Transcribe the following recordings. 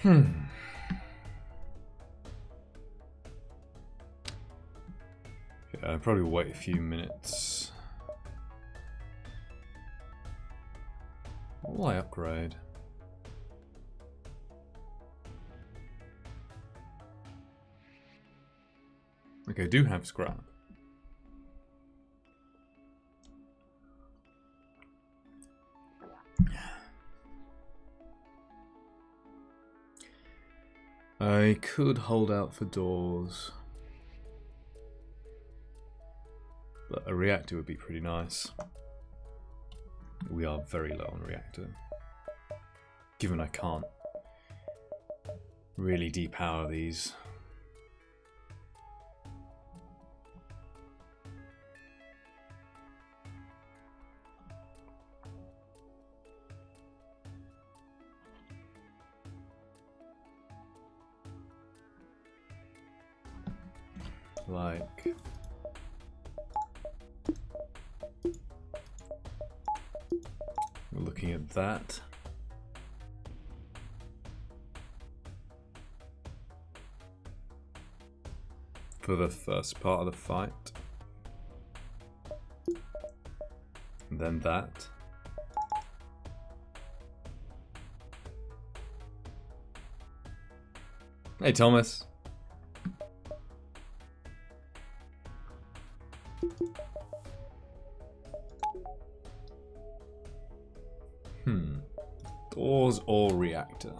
Yeah, I'll probably wait a few minutes. What will I upgrade? Okay, I do have scrap. I could hold out for doors, but a reactor would be pretty nice. We are very low on reactor, given I can't really depower these. Like, we're looking at that. For the first part of the fight. And then that. Hey, Thomas. Doors or reactor?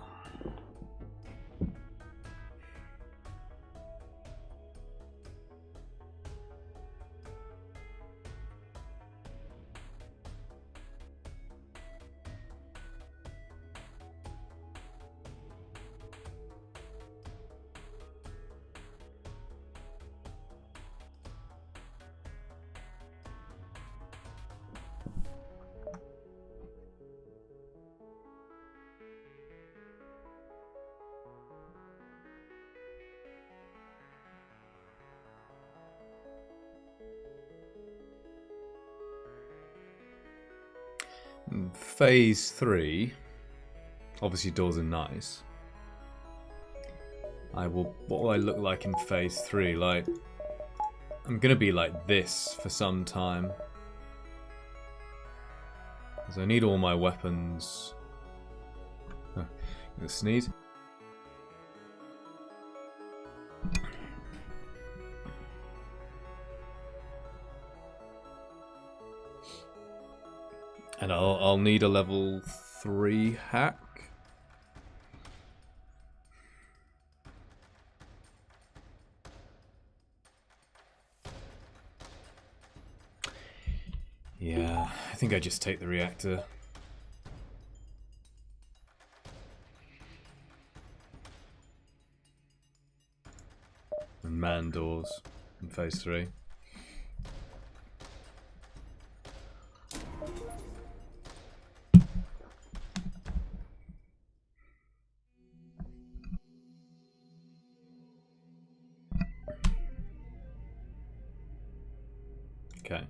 Phase 3, obviously doors are nice. What will I look like in phase 3? Like, I'm gonna be like this for some time. Because I need all my weapons. Oh, gonna sneeze. And I'll need a level 3 hack. Yeah, I think I just take the reactor. And man doors in phase 3. Okay.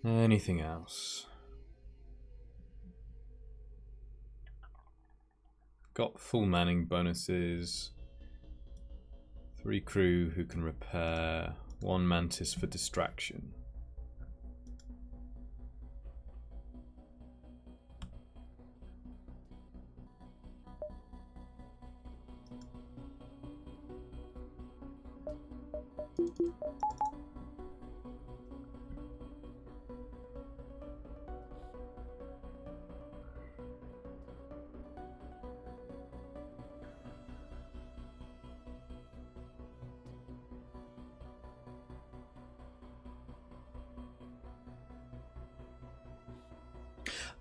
Anything else? Got full manning bonuses. 3 crew who can repair. 1 mantis for distraction.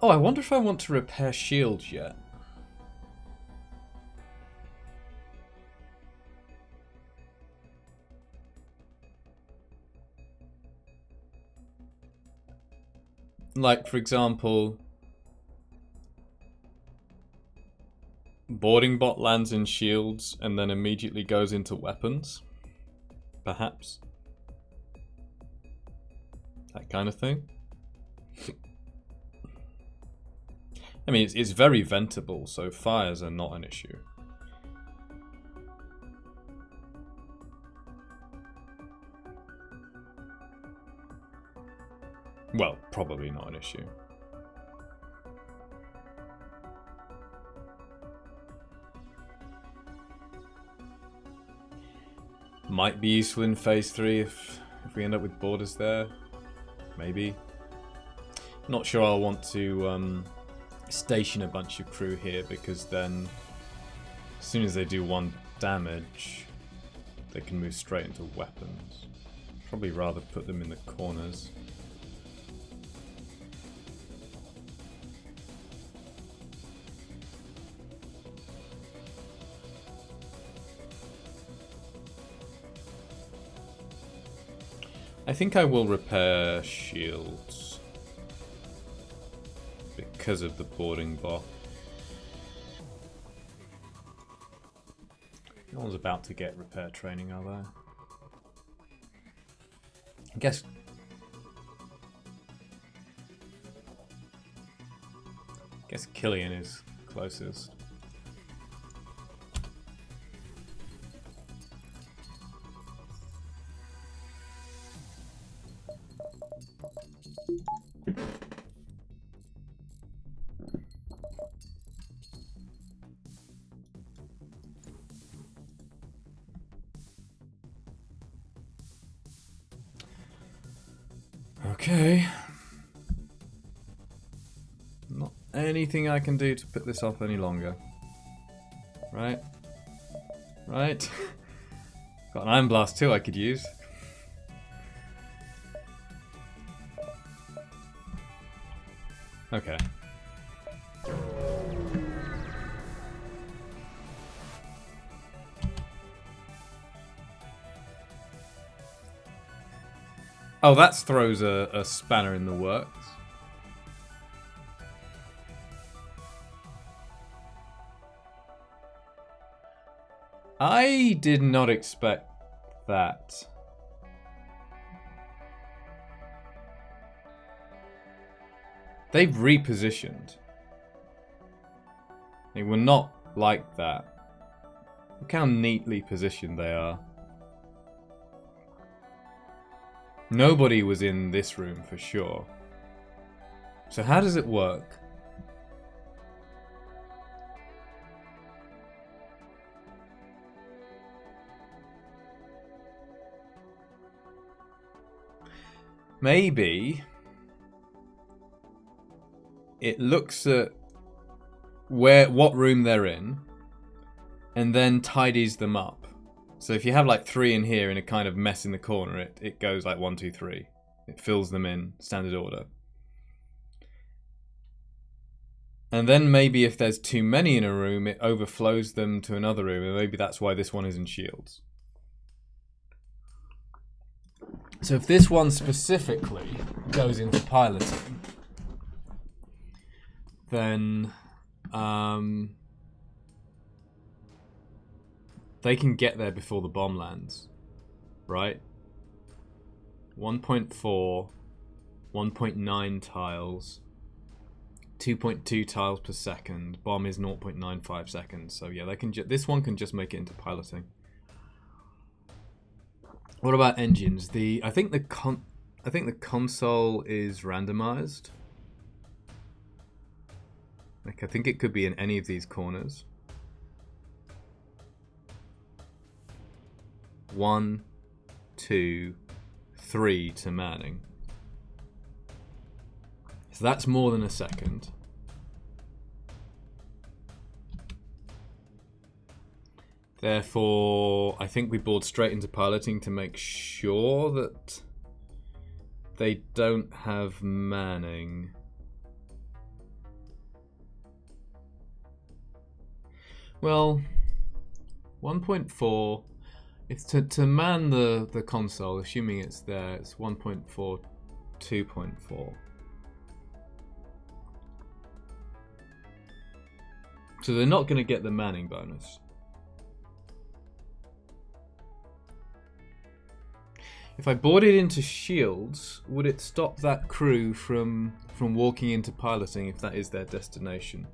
Oh, I wonder if I want to repair shields yet. Like, for example, boarding bot lands in shields and then immediately goes into weapons. Perhaps. That kind of thing. I mean, it's very ventable, so fires are not an issue. Well, probably not an issue. Might be useful in phase 3 if we end up with borders there. Maybe. Not sure I'll want to station a bunch of crew here, because then as soon as they do 1 damage, they can move straight into weapons. Probably rather put them in the corners. I think I will repair shields because of the boarding block. No one's about to get repair training, are they? I guess Killian is closest. Okay. Not anything I can do to put this off any longer. Right? Right? Got an Iron Blast too I could use. Okay. Oh, that throws a spanner in the works. I did not expect that. They've repositioned. They were not like that. Look how neatly positioned they are. Nobody was in this room for sure. So how does it work? Maybe it looks at what room they're in and then tidies them up. So if you have like 3 in here in a kind of mess in the corner, it goes like 1, 2, 3. It fills them in standard order. And then maybe if there's too many in a room, it overflows them to another room, and maybe that's why this one is in shields. So if this one specifically goes into piloting, then they can get there before the bomb lands, right? 1.4, 1.9 tiles, 2.2 tiles per second. Bomb is 0.95 seconds. So yeah, they can. This one can just make it into piloting. What about engines? I think the console is randomized. Like, I think it could be in any of these corners. 1, 2, 3 to manning. So that's more than a second. Therefore, I think we board straight into piloting to make sure that they don't have manning. Well, 1.4. It's to man the console, assuming it's there, it's 1.4, 2.4. So they're not going to get the manning bonus. If I boarded into shields, would it stop that crew from walking into piloting if that is their destination?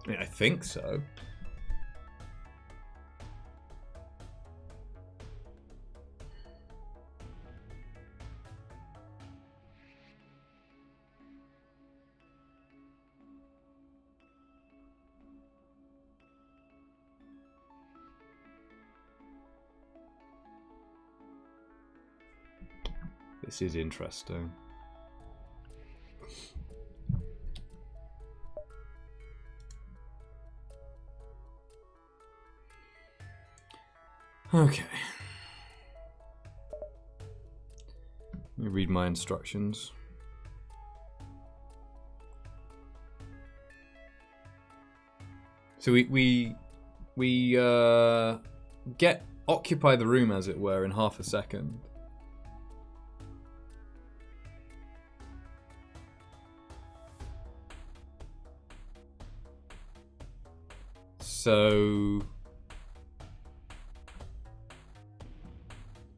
I think so. This is interesting. Okay. Let me read my instructions. So we occupy the room, as it were, in half a second. So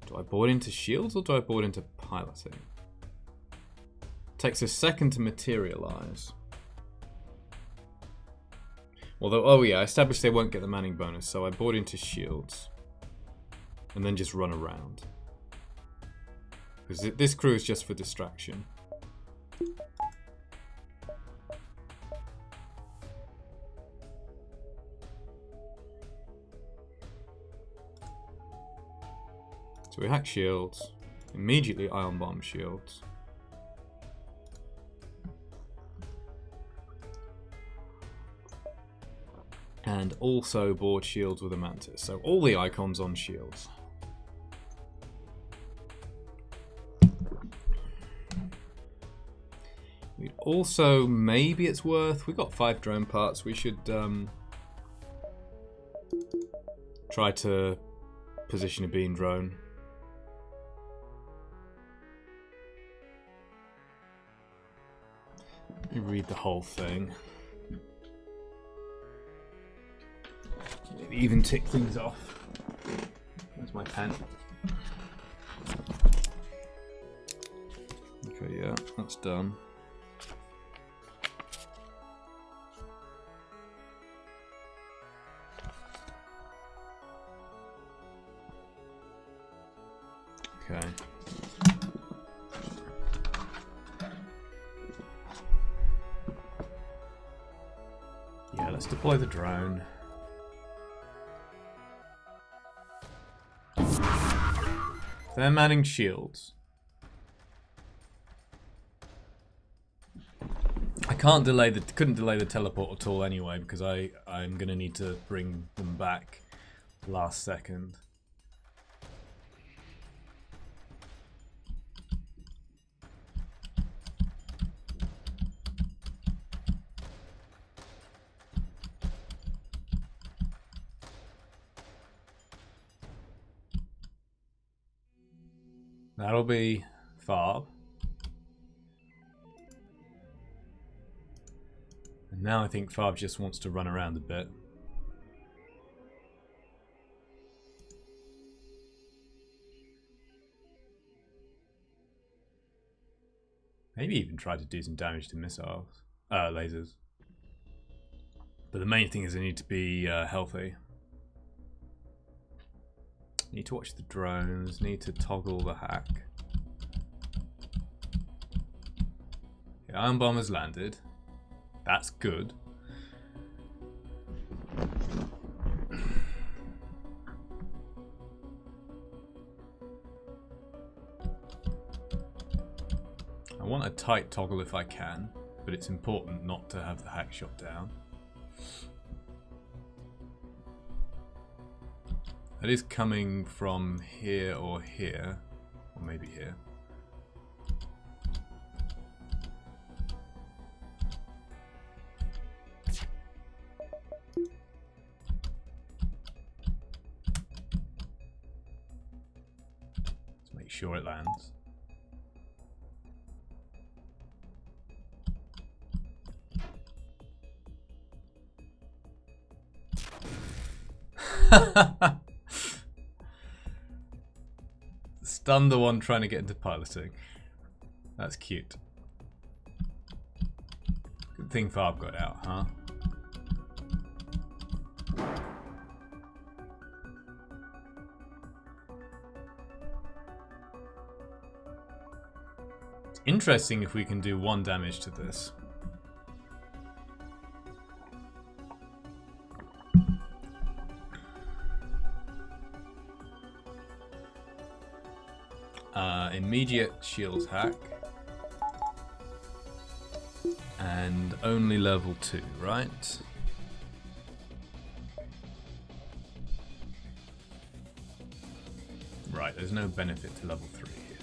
do I board into shields or do I board into piloting? Takes a second to materialize. Although, oh yeah, I established they won't get the manning bonus, so I board into shields. And then just run around. Because this crew is just for distraction. So we hack shields. Immediately ion bomb shields. And also board shields with a mantis. So all the icons on shields. We'd also, maybe it's worth, we've got 5 drone parts, we should try to position a beam drone. Let me read the whole thing. Maybe even tick things off. Where's my pen? Okay, yeah, that's done. Okay. Yeah, let's deploy the drone. They're manning shields. I couldn't delay the teleport at all anyway because I'm gonna need to bring them back last second. That'll be Farb. And now I think Farb just wants to run around a bit. Maybe even try to do some damage to missiles, lasers. But the main thing is they need to be healthy. Need to watch the drones, need to toggle the hack. The iron bomb has landed. That's good. I want a tight toggle if I can, but it's important not to have the hack shot down. That is coming from here or here, or maybe here. Let's make make sure it lands. Stun the one trying to get into piloting. That's cute. Good thing Farb got out, huh? It's interesting if we can do 1 damage to this. Immediate shield hack. And only level 2, right? Right, there's no benefit to level 3 here.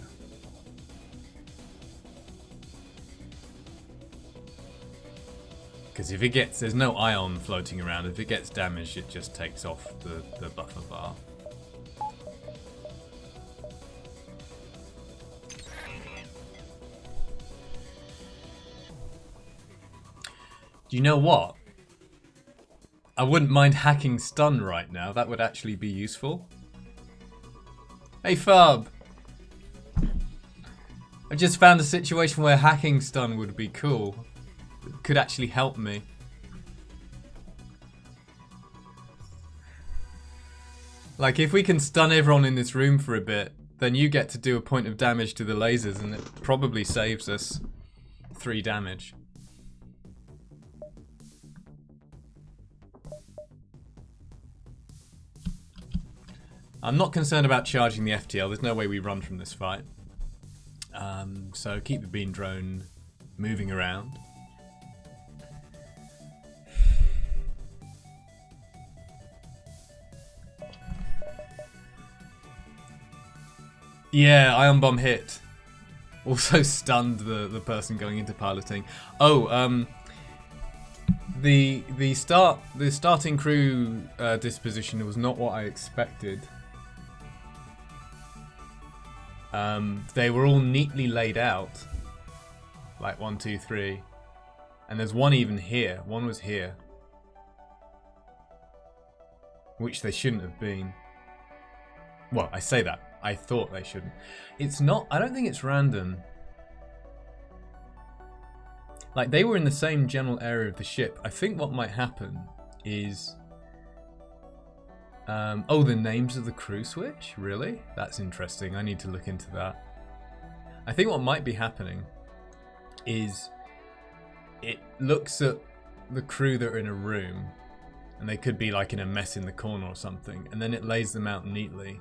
Because if it gets, there's no ion floating around. If it gets damaged, it just takes off the buffer bar. Do you know what? I wouldn't mind hacking stun right now. That would actually be useful. Hey Farb! I just found a situation where hacking stun would be cool. It could actually help me. Like if we can stun everyone in this room for a bit, then you get to do a point of damage to the lasers and it probably saves us 3 damage. I'm not concerned about charging the FTL. There's no way we run from this fight. So keep the beam drone moving around. Yeah, ion bomb hit. Also stunned the person going into piloting. Oh, the starting crew disposition was not what I expected. They were all neatly laid out, like 1, 2, 3, and there's one even here. One was here, which they shouldn't have been. Well, I say that. I thought they shouldn't. It's not. I don't think it's random. Like they were in the same general area of the ship. I think what might happen is. Oh, the names of the crew switch? Really? That's interesting. I need to look into that. I think what might be happening is it looks at the crew that are in a room and they could be like in a mess in the corner or something, and then it lays them out neatly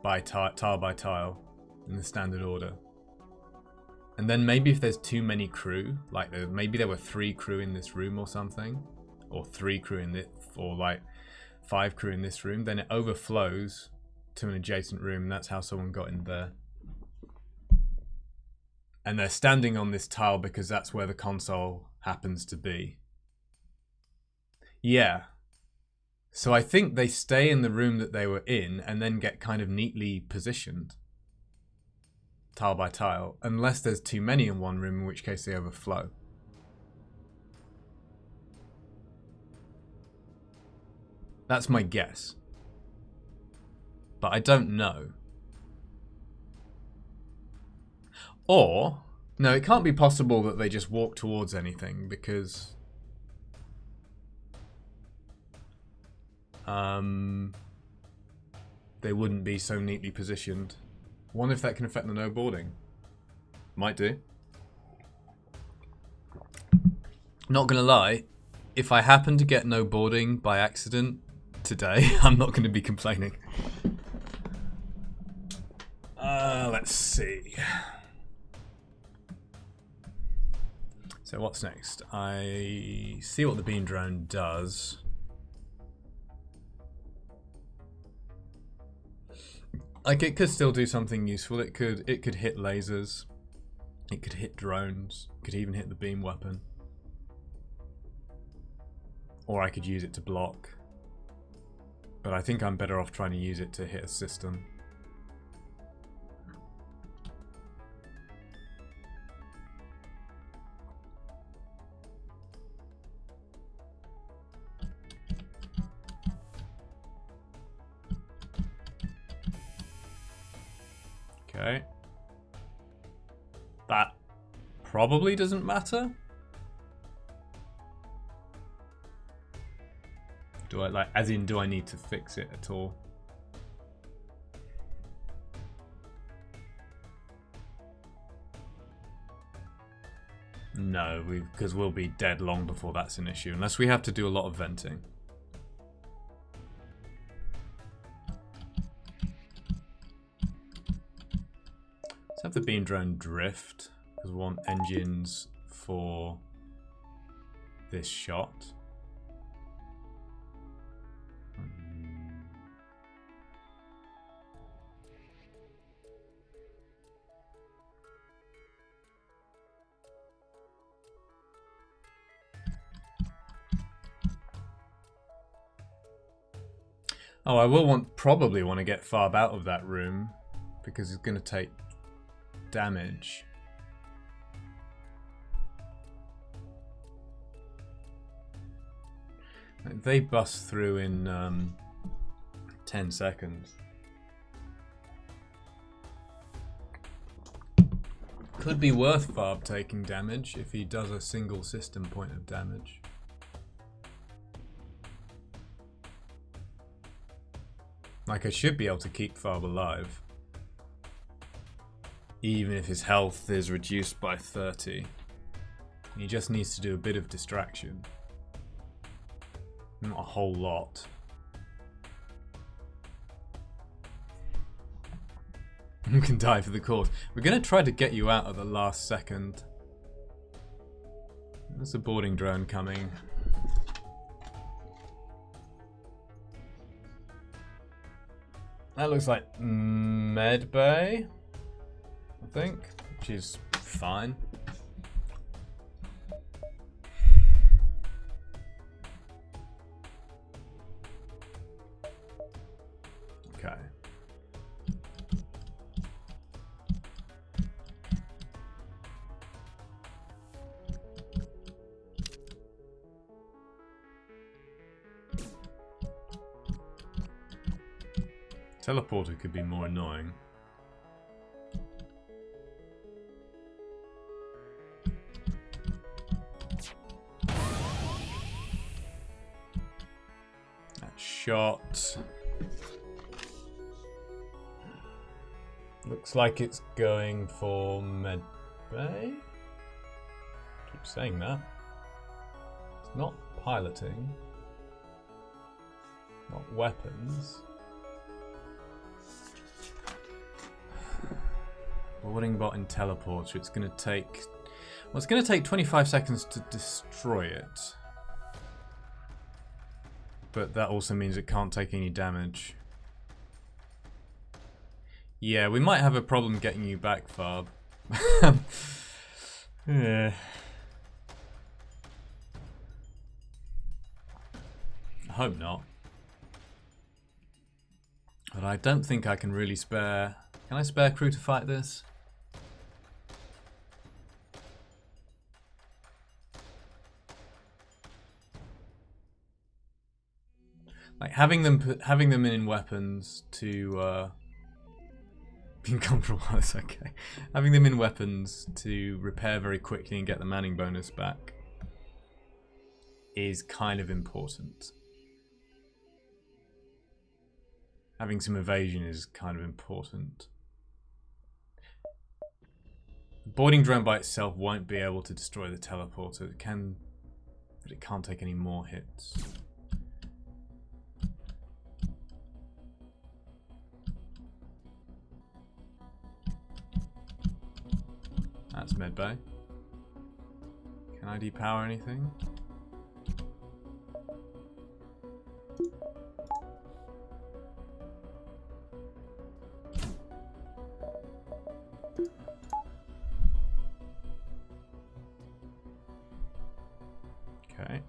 by tile by tile in the standard order. And then maybe if there's too many crew, like maybe there were 3 crew in this room or something, or 3 crew in this, or like 5 crew in this room, then it overflows to an adjacent room, and that's how someone got in there. And they're standing on this tile because that's where the console happens to be. Yeah. So I think they stay in the room that they were in and then get kind of neatly positioned, tile by tile, unless there's too many in one room, in which case they overflow. That's my guess. But I don't know. Or, no, it can't be possible that they just walk towards anything because... they wouldn't be so neatly positioned. Wonder if that can affect the no boarding. Might do. Not gonna lie, if I happen to get no boarding by accident today, I'm not gonna be complaining. Let's see. So what's next? I see what the beam drone does. Like it could still do something useful. It could hit lasers. It could hit drones. It could even hit the beam weapon. Or I could use it to block. But I think I'm better off trying to use it to hit a system. Okay. That probably doesn't matter. Do I like, as in, do I need to fix it at all? No, because we'll be dead long before that's an issue, unless we have to do a lot of venting. Let's have the beam drone drift, because we want engines for this shot. Oh, I will probably want to get Farb out of that room because it's going to take damage. They bust through in 10 seconds. Could be worth Farb taking damage if he does a single system point of damage. Like, I should be able to keep Farb alive, even if his health is reduced by 30. He just needs to do a bit of distraction. Not a whole lot. You can die for the cause. We're going to try to get you out at the last second. There's a boarding drone coming. That looks like Med Bay, I think, which is fine. Okay. Teleporter could be more annoying. That shot looks like it's going for Med Bay. Keep saying that. It's not piloting, not weapons. Boarding bot and teleporter. It's going to take... Well, it's going to take 25 seconds to destroy it. But that also means it can't take any damage. Yeah, we might have a problem getting you back, Farb. Yeah. I hope not. But I don't think I can really spare... Can I spare crew to fight this? Like having them in weapons to be comfortable. That's okay. Having them in weapons to repair very quickly and get the manning bonus back is kind of important. Having some evasion is kind of important. The boarding drone by itself won't be able to destroy the teleporter. It can, but it can't take any more hits. That's medbay. Can I depower anything? Okay.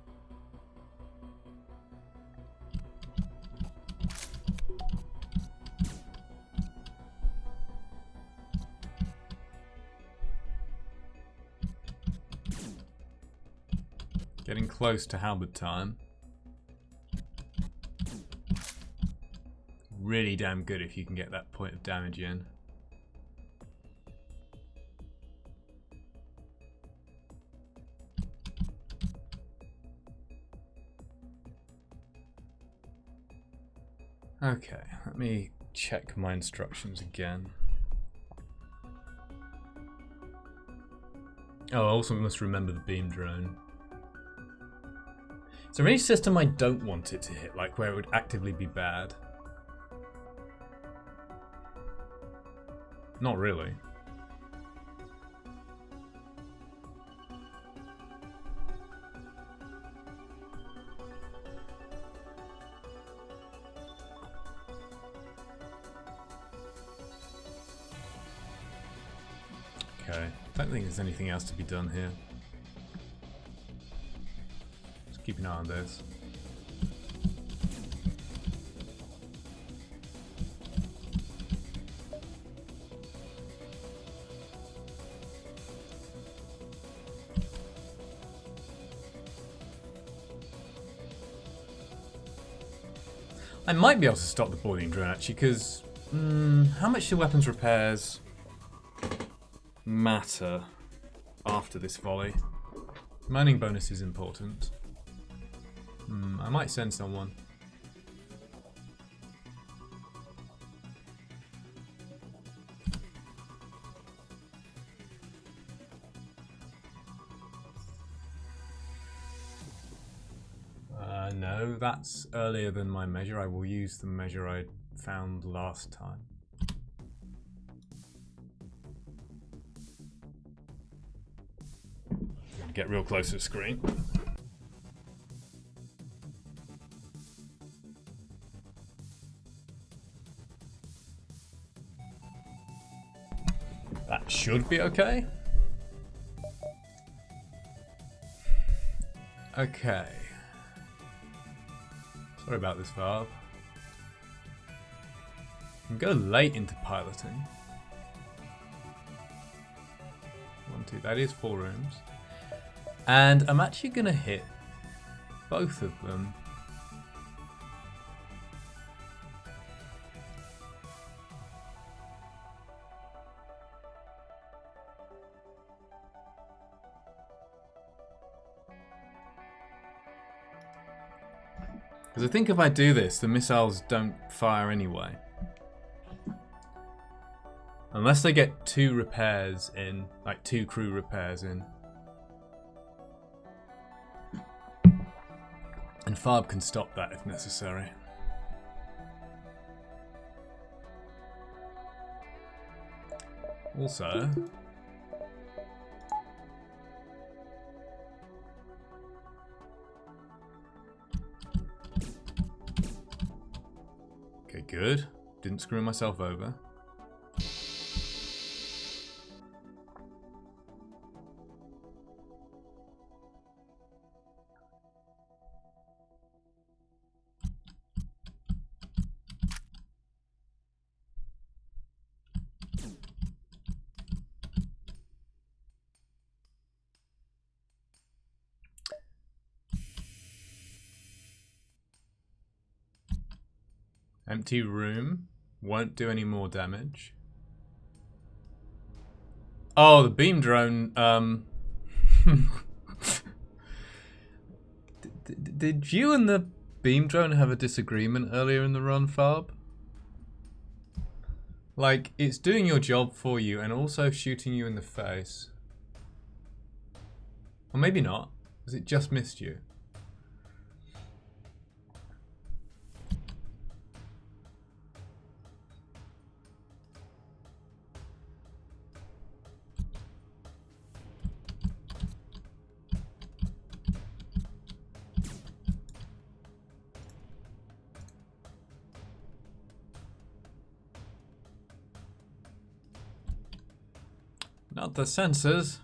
Getting close to halberd time. Really damn good if you can get that point of damage in. Okay, let me check my instructions again. Oh, I also must remember the beam drone. Is there any system I don't want it to hit, like where it would actively be bad? Not really. Okay, I don't think there's anything else to be done here. Just keep an eye on this. I might be able to stop the boiling drone actually, because how much do weapons repairs matter after this volley? Mining bonus is important. I might send someone. No, that's earlier than my measure. I will use the measure I found last time. Get real close to the screen. That should be okay. Okay. Sorry about this, Valve. You can go late into piloting. 1, 2, that is 4 rooms. And I'm actually going to hit both of them. Because I think if I do this, the missiles don't fire anyway. Unless they get 2 repairs in, like 2 crew repairs in. And Farb can stop that if necessary. Also, okay, good. Didn't screw myself over. Empty room. Won't do any more damage. Oh, the beam drone. Did you and the beam drone have a disagreement earlier in the run, Farb? Like, it's doing your job for you and also shooting you in the face. Or maybe not, because it just missed you. Not the sensors.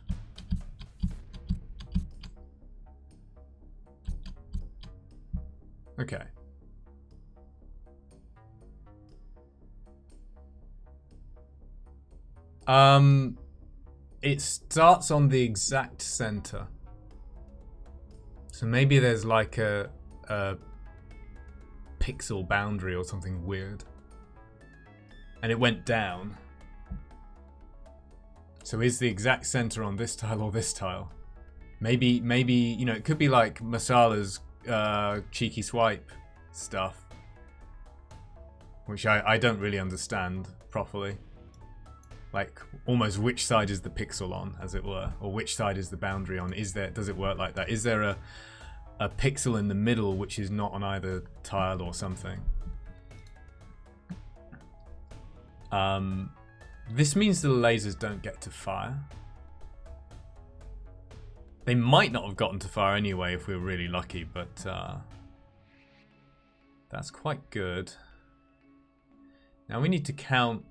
Okay. It starts on the exact center. So maybe there's like a pixel boundary or something weird. And it went down. So is the exact center on this tile or this tile? Maybe, you know, it could be like Masala's cheeky swipe stuff. which I don't really understand properly. Like, almost which side is the pixel on, as it were, or which side is the boundary on? Does it work like that? Is there a pixel in the middle which is not on either tile or something? This means the lasers don't get to fire. They might not have gotten to fire anyway if we were really lucky, but that's quite good. Now we need to count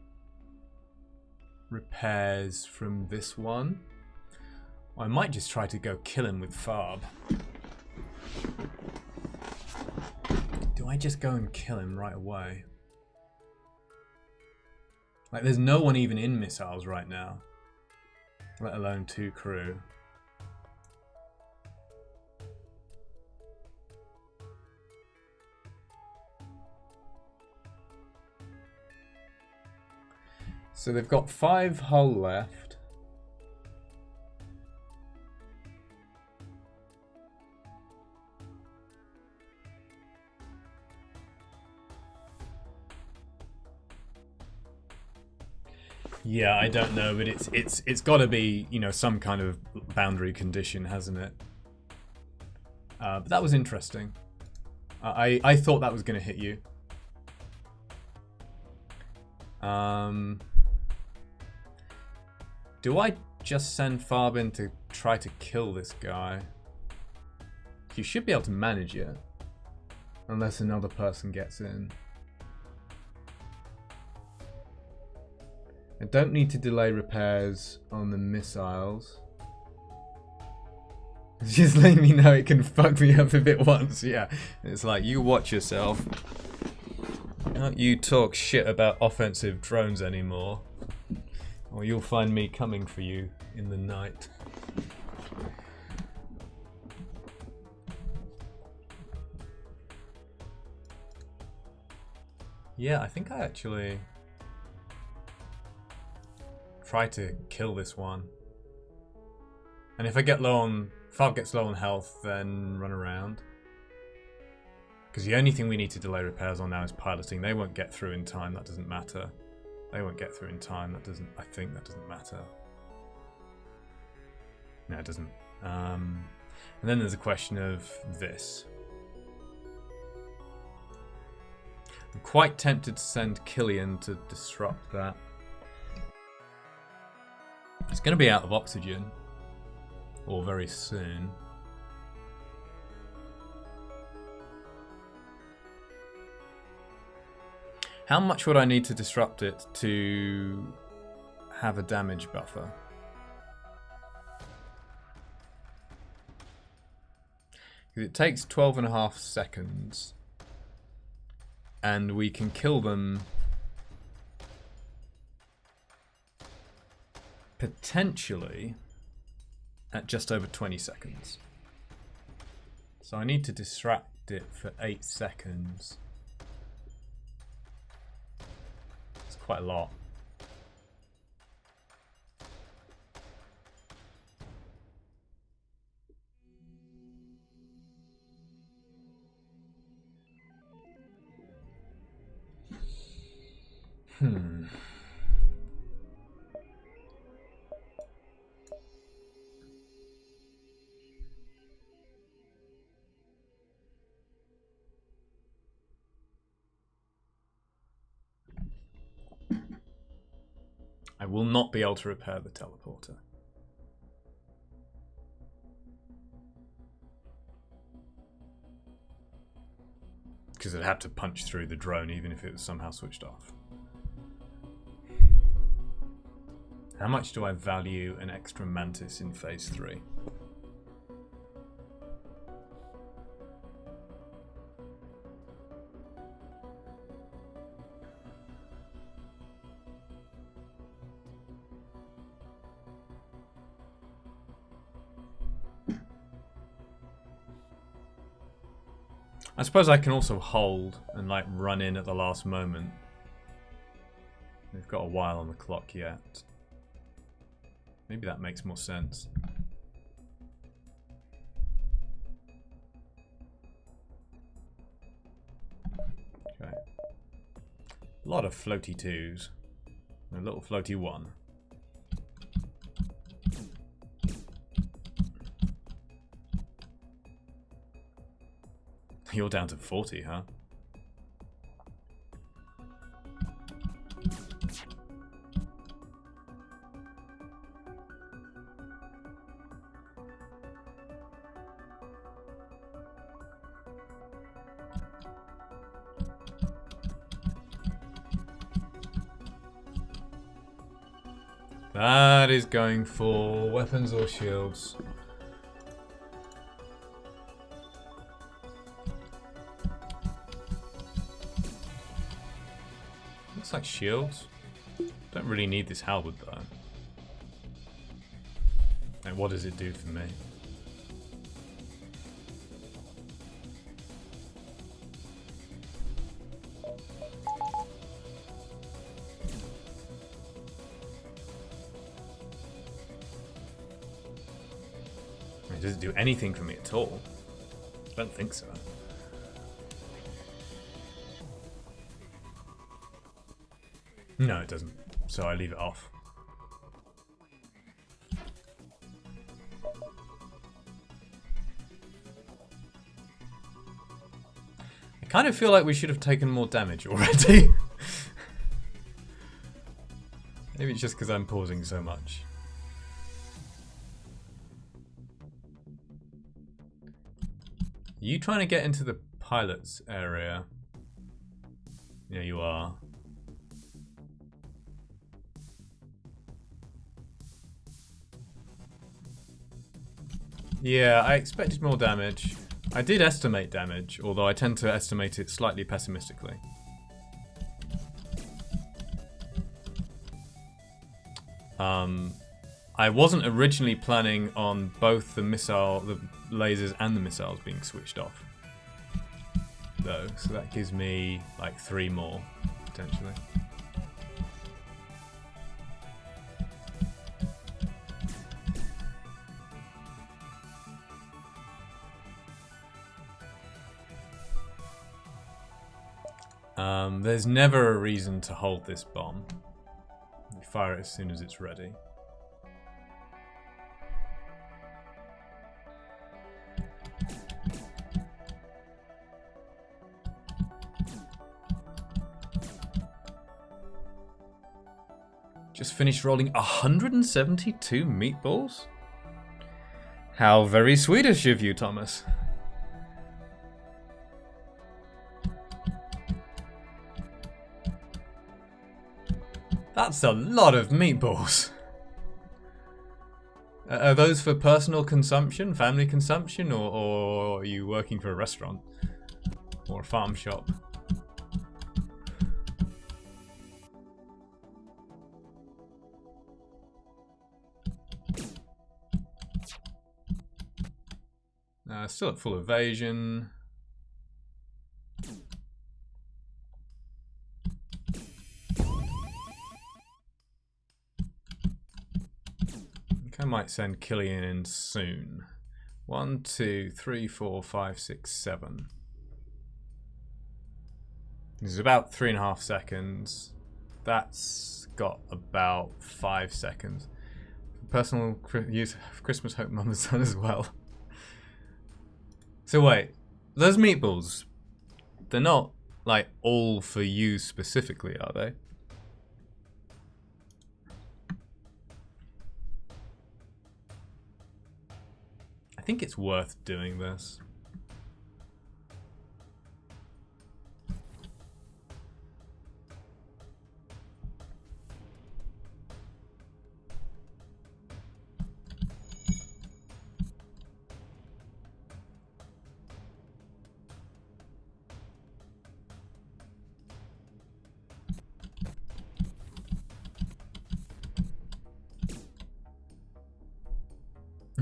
repairs from this one. Or I might just try to go kill him with Farb. Do I just go and kill him right away? Like, there's no one even in missiles right now, let alone 2 crew. So they've got 5 hull left. Yeah, I don't know, but it's got to be, you know, some kind of boundary condition, hasn't it? But that was interesting. I thought that was going to hit you. Do I just send Farb in to try to kill this guy? You should be able to manage it, unless another person gets in. I don't need to delay repairs on the missiles. It's just letting me know it can fuck me up if it wants. Yeah, it's like, you watch yourself. Don't you talk shit about offensive drones anymore, or you'll find me coming for you in the night. Yeah, I think I actually try to kill this one. And if I get low on, Farb gets low on health, then run around. Because the only thing we need to delay repairs on now is piloting. They won't get through in time, that doesn't matter. They won't get through in time, that doesn't, I think that doesn't matter. No, it doesn't. And then there's a question of this. I'm quite tempted to send Killian to disrupt that. It's going to be out of oxygen, or very soon. How much would I need to disrupt it to have a damage buffer? It takes 12.5 seconds, and we can kill them potentially at just over 20 seconds. So I need to distract it for 8 seconds. It's quite a lot. I will not be able to repair the teleporter. Because I'd have to punch through the drone even if it was somehow switched off. How much do I value an extra Mantis in Phase 3? I suppose I can also hold and like run in at the last moment. We've got a while on the clock yet. Maybe that makes more sense. Okay. A lot of floaty 2s. And a little floaty 1. You're down to 40, huh? That is going for weapons or shields. Looks like shields. Don't really need this halberd though. And what does it do for me? Does it do anything for me at all? I don't think so. No, it doesn't. So I leave it off. I kind of feel like we should have taken more damage already. Maybe it's just because I'm pausing so much. Are you trying to get into the pilot's area? Yeah, you are. Yeah, I expected more damage. I did estimate damage, although I tend to estimate it slightly pessimistically. I wasn't originally planning on both the lasers and the missiles being switched off, though, so that gives me like 3 more, potentially. There's never a reason to hold this bomb. You fire it as soon as it's ready. Just finished rolling 172 meatballs? How very Swedish of you, Thomas. That's a lot of meatballs. Are those for personal consumption, family consumption, or are you working for a restaurant? Or a farm shop? Still at full evasion. I might send Killian in soon. 1, 2, 3, 4, 5, 6, 7. This is about 3.5 seconds. That's got about 5 seconds. Personal use of Christmas Hope Mum and Son as well. So wait, those meatballs, they're not like all for you specifically, are they? I think it's worth doing this.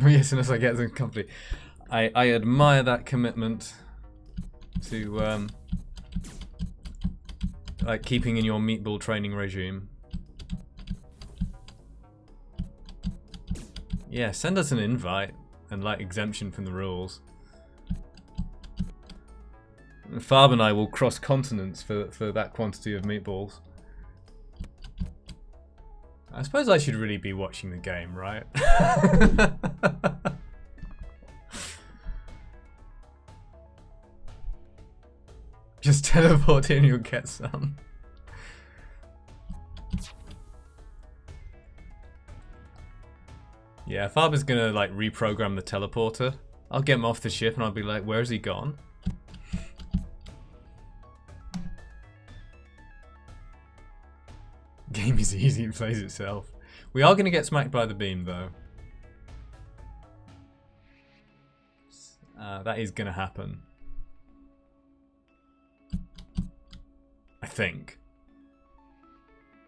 Yes, unless I get them company. I admire that commitment to like keeping in your meatball training regime. Yeah, send us an invite and like exemption from the rules. Farb and I will cross continents for that quantity of meatballs. I suppose I should really be watching the game, right? Just teleport in, you'll get some. Yeah, Farber's gonna like reprogram the teleporter. I'll get him off the ship and I'll be like, where has he gone? Game is easy, it plays itself. We are gonna get smacked by the beam though. That is gonna happen. I think.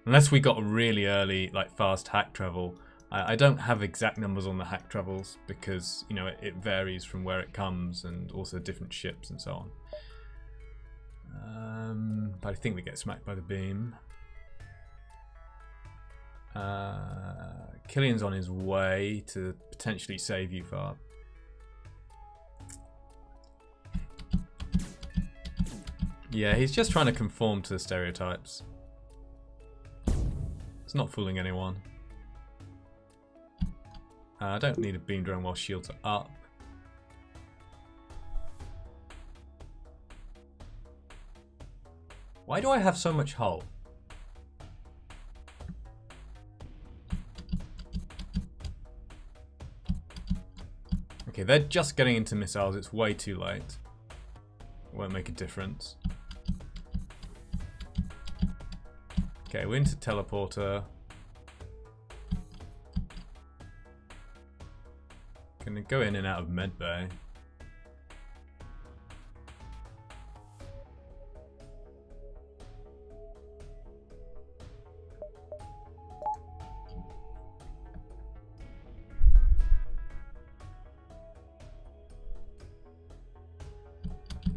Unless we got a really early, like, fast hack travel. I don't have exact numbers on the hack travels because, you know, it varies from where it comes and also different ships and so on. But I think we get smacked by the beam. Killian's on his way to potentially save you, Farb. Yeah, he's just trying to conform to the stereotypes. It's not fooling anyone. I don't need a beam drone while shields are up. Why do I have so much hull? Okay, they're just getting into missiles. It's way too late. Won't make a difference. Okay, we're into teleporter. Gonna go in and out of medbay.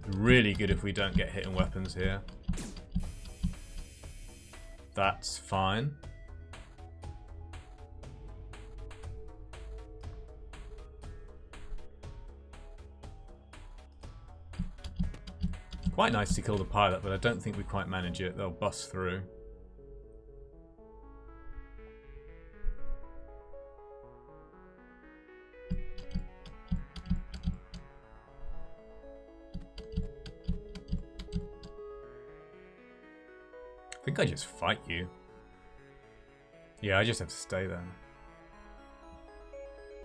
Really good if we don't get hit in weapons here. That's fine. Quite nice to kill the pilot, but I don't think we quite manage it. They'll bust through. I think I just fight you. Yeah, I just have to stay there.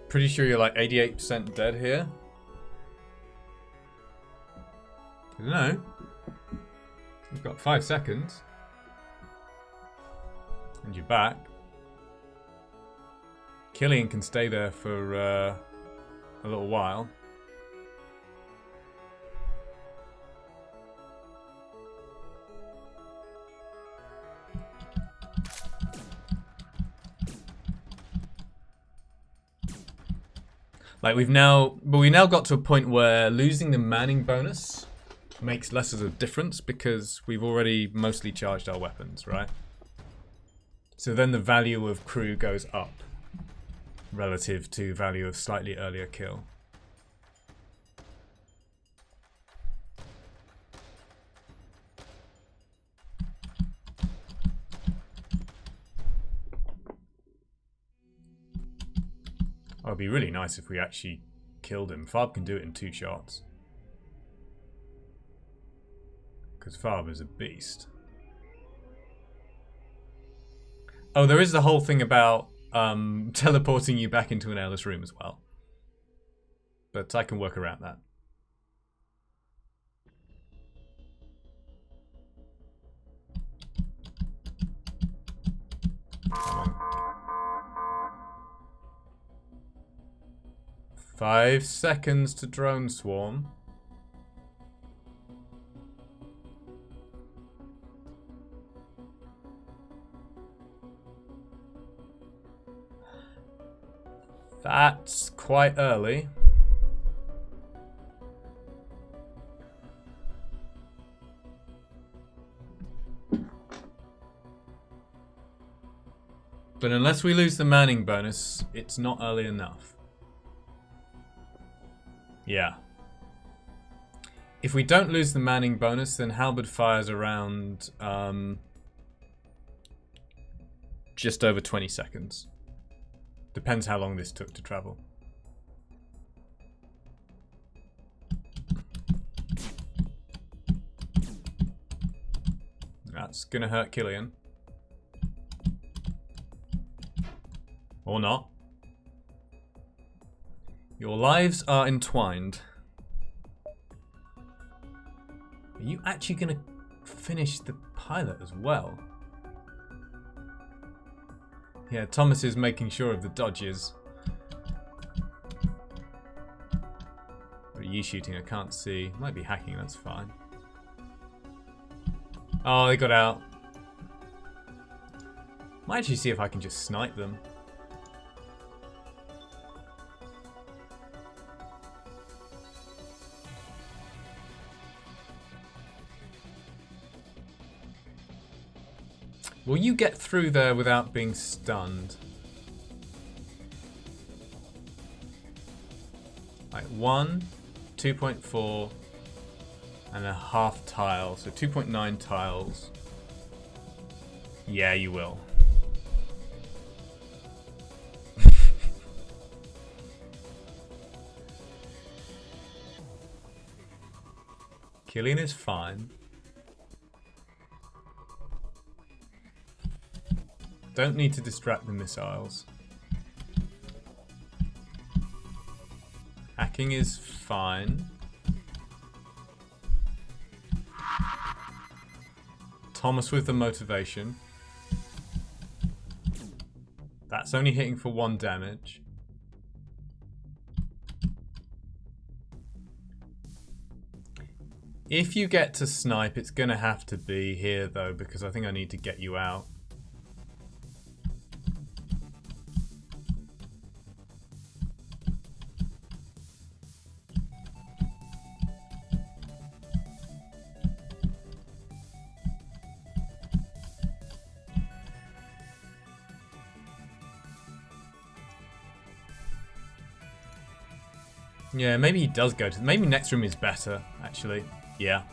Pretty sure you're like 88% dead here. I don't know. We've got 5 seconds. And you're back. Killian can stay there for a little while. Like we've now got to a point where losing the manning bonus makes less of a difference because we've already mostly charged our weapons, right? So then the value of crew goes up relative to value of slightly earlier kill. Oh, it'd be really nice if we actually killed him. Farb can do it in 2 shots. Because Farb is a beast. Oh, there is the whole thing about teleporting you back into an airless room as well. But I can work around that. Come on. 5 seconds to drone swarm. That's quite early. But unless we lose the manning bonus, it's not early enough. Yeah. If we don't lose the manning bonus, then halberd fires around just over 20 seconds. Depends how long this took to travel. That's gonna hurt Killian. Or not. Your lives are entwined. Are you actually gonna finish the pilot as well? Yeah, Thomas is making sure of the dodges. What are you shooting? I can't see. Might be hacking, that's fine. Oh, they got out. Might actually see if I can just snipe them. Will you get through there without being stunned? Like 1, 2.4, and a half tile, so 2.9 tiles. Yeah, you will. Killian is fine. Don't need to distract the missiles. Hacking is fine. Thomas with the motivation. That's only hitting for 1 damage. If you get to snipe, it's gonna have to be here though, because I think I need to get you out. Yeah, maybe he does go to... Maybe next room is better, actually. Yeah.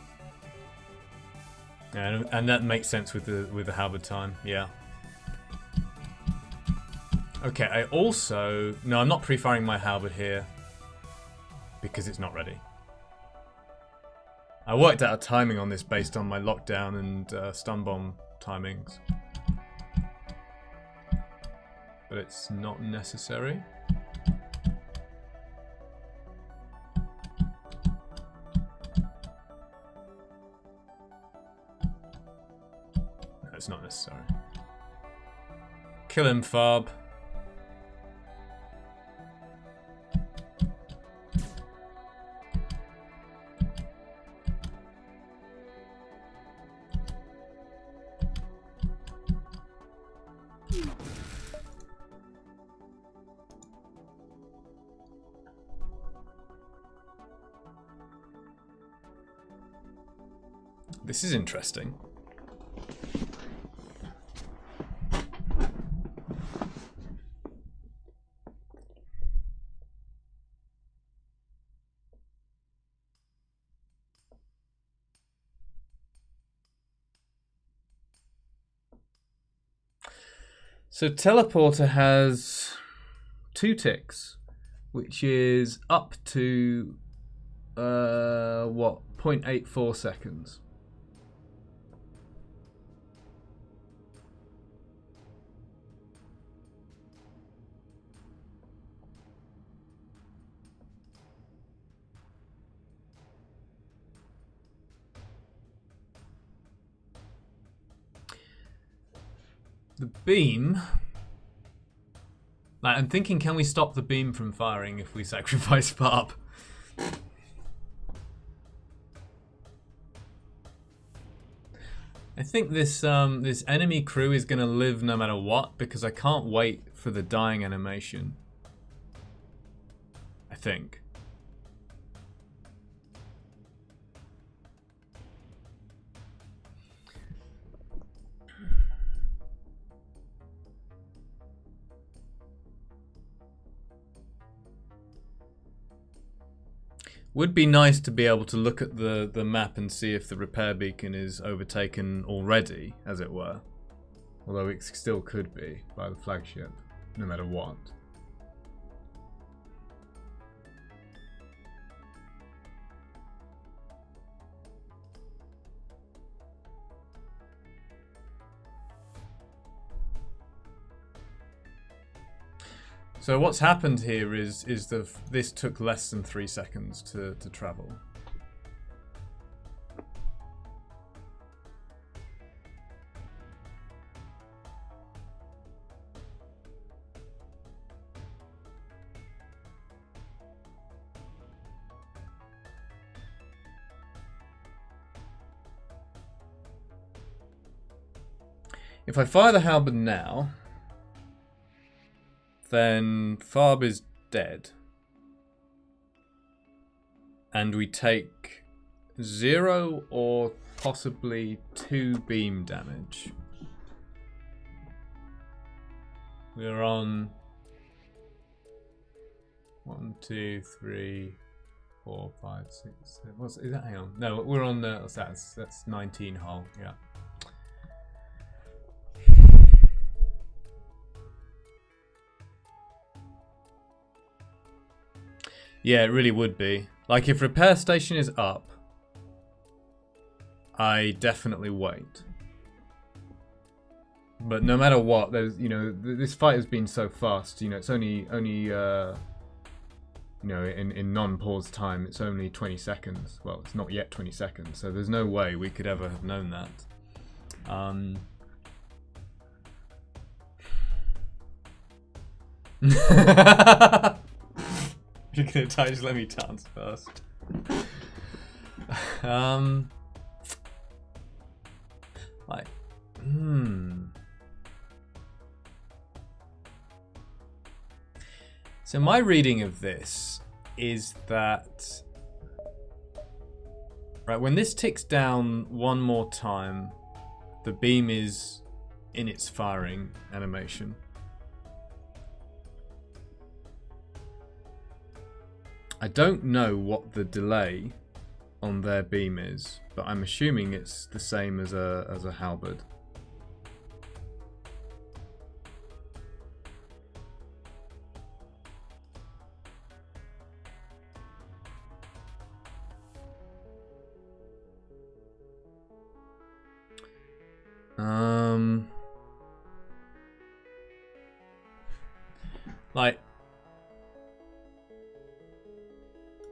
And that makes sense with the halberd time. Yeah. Okay, I also... No, I'm not pre-firing my halberd here. Because it's not ready. I worked out a timing on this based on my lockdown and stun bomb timings. But it's not necessary. It's not necessary. Kill him, Farb. This is interesting. So Teleporter has 2 ticks, which is up to, what, 0.84 seconds. The beam... Like, I'm thinking, can we stop the beam from firing if we sacrifice Farb? I think this this enemy crew is going to live no matter what, because I can't wait for the dying animation. I think. Would be nice to be able to look at the map and see if the repair beacon is overtaken already, as it were. Although it still could be by the flagship, no matter what. So what's happened here is this took less than 3 seconds to travel. If I fire the halberd now, then Farb is dead. And we take 0 or possibly 2 beam damage. We're on 1, 2, 3, 4, 5, 6, 7. What's is that? Hang on. No, we're on the that's 19 hull, yeah. Yeah, it really would be. Like, if repair station is up, I definitely wait. But no matter what, there's, you know, this fight has been so fast. You know, it's only you know, in non-pause time, it's only 20 seconds. Well, it's not yet 20 seconds, so there's no way we could ever have known that. You're gonna die, just let me dance first. Like, So my reading of this is that, right, when this ticks down one more time, the beam is in its firing animation. I don't know what the delay on their beam is, but I'm assuming it's the same as a halberd. Like,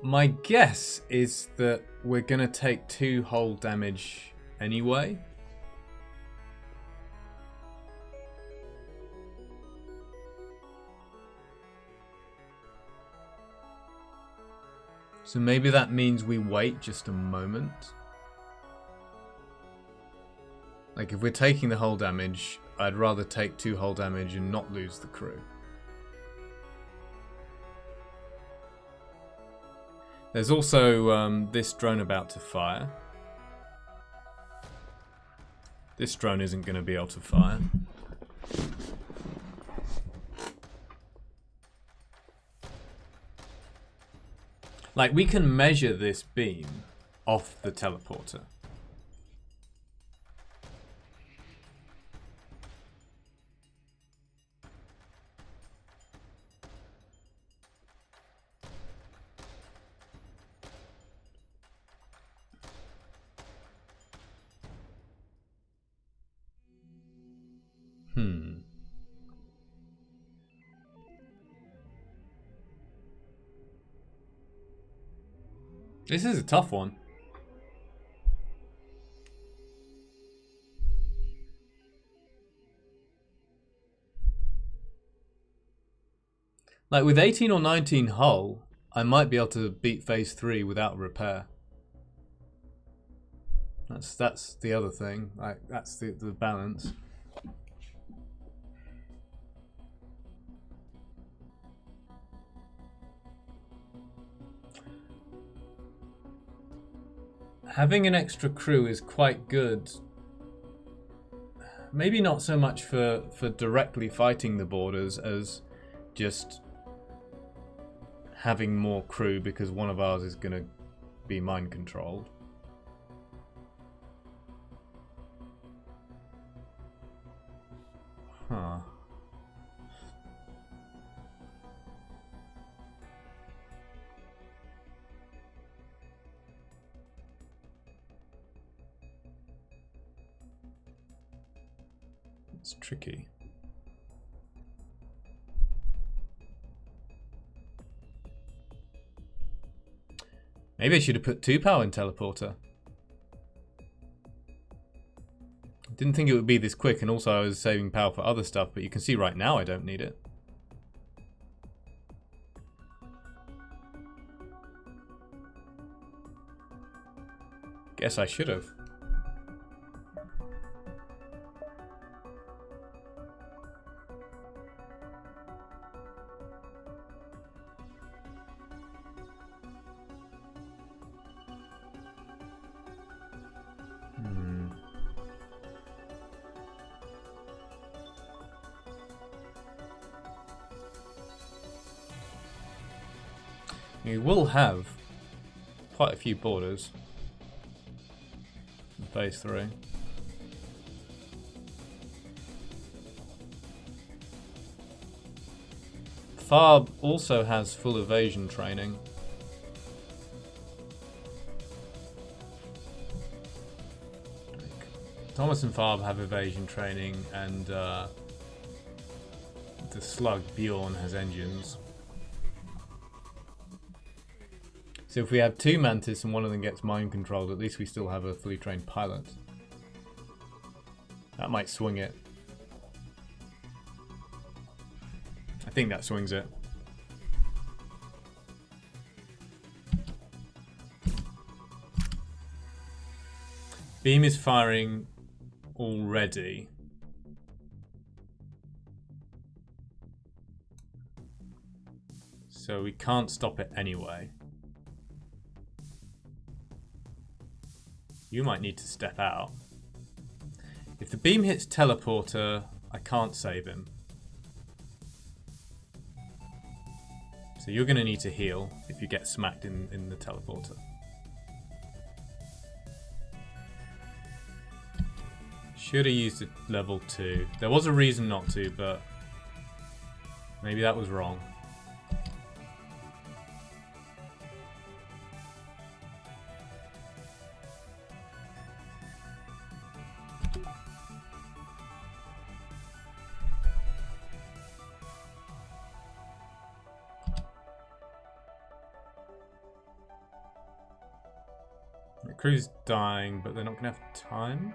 my guess is that we're gonna take 2 hull damage anyway. So maybe that means we wait just a moment. Like, if we're taking the hull damage, I'd rather take 2 hull damage and not lose the crew. There's also this drone about to fire. This drone isn't going to be able to fire. Like, we can measure this beam off the teleporter. This is a tough one. Like, with 18 or 19 hull, I might be able to beat phase 3 without repair. That's the other thing. Like, that's the balance. Having an extra crew is quite good. Maybe not so much for directly fighting the borders as just having more crew because one of ours is going to be mind controlled. Huh. It's tricky. Maybe I should have put 2 power in teleporter. Didn't think it would be this quick, and also I was saving power for other stuff, but you can see right now I don't need it. Guess I should have. We will have quite a few borders in phase 3. Farb also has full evasion training. Thomas and Farb have evasion training, and the slug Bjorn has engines. So if we have 2 Mantis and one of them gets mind controlled, at least we still have a fully trained pilot. That might swing it. I think that swings it. Beam is firing already. So we can't stop it anyway. You might need to step out. If the beam hits teleporter, I can't save him. So you're going to need to heal if you get smacked in the teleporter. Should have used it level 2. There was a reason not to, but maybe that was wrong. The crew's dying, but they're not going to have time.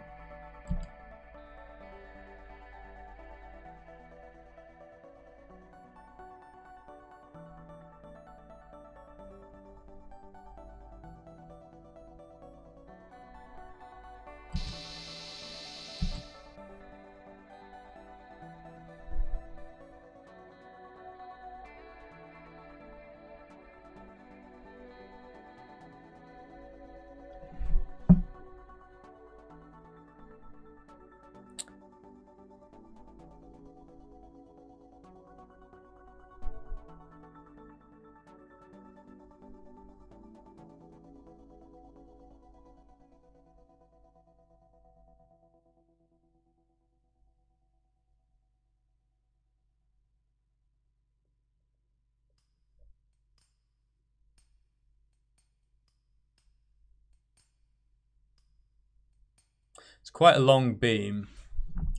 It's quite a long beam.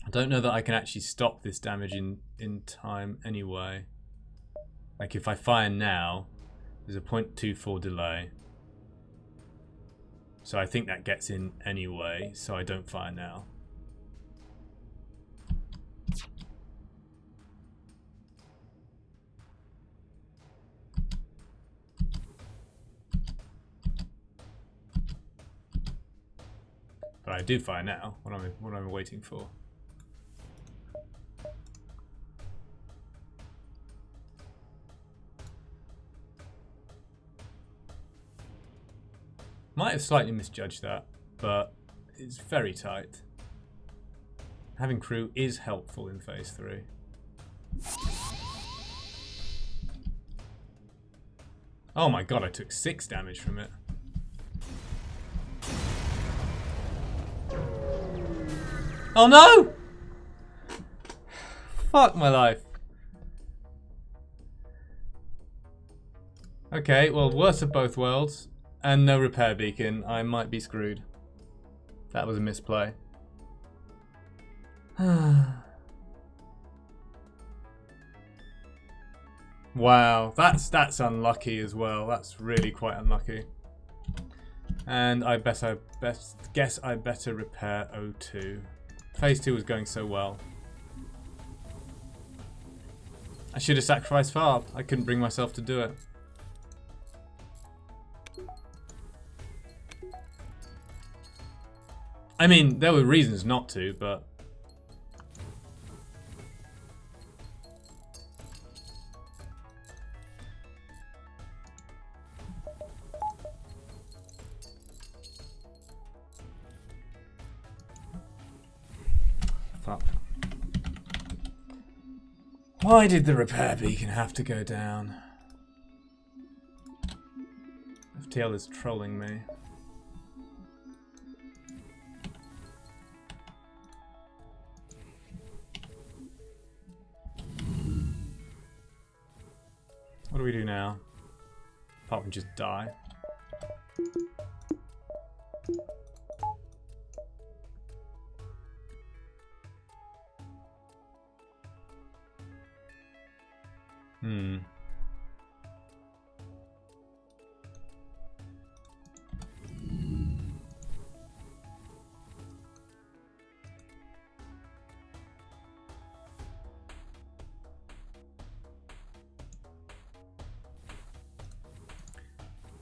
I don't know that I can actually stop this damage in time anyway. Like if I fire now, there's a 0.24 delay. So I think that gets in anyway, so I don't fire now. But I do fire now. What am I waiting for? Might have slightly misjudged that, but it's very tight. Having crew is helpful in phase 3. Oh my god, I took 6 damage from it. Oh no! Fuck my life. Okay, well, worst of both worlds. And no repair beacon. I might be screwed. That was a misplay. Wow, that's unlucky as well. That's really quite unlucky. And I guess I better repair O2. Phase 2 was going so well. I should have sacrificed Farb. I couldn't bring myself to do it. I mean, there were reasons not to, but... Fuck. Why did the repair beacon have to go down? FTL is trolling me. What do we do now? Apart from just die.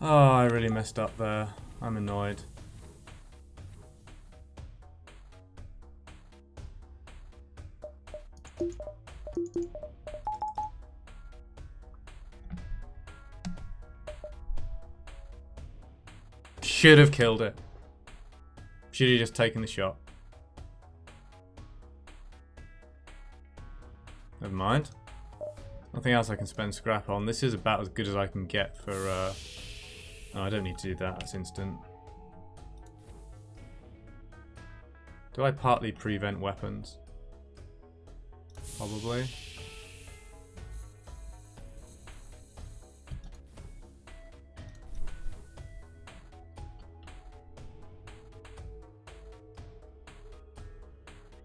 Oh, I really messed up there. I'm annoyed. Should have killed it. Should have just taken the shot. Never mind. Nothing else I can spend scrap on. This is about as good as I can get for... Oh, I don't need to do that. That's instant. Do I partly prevent weapons? Probably.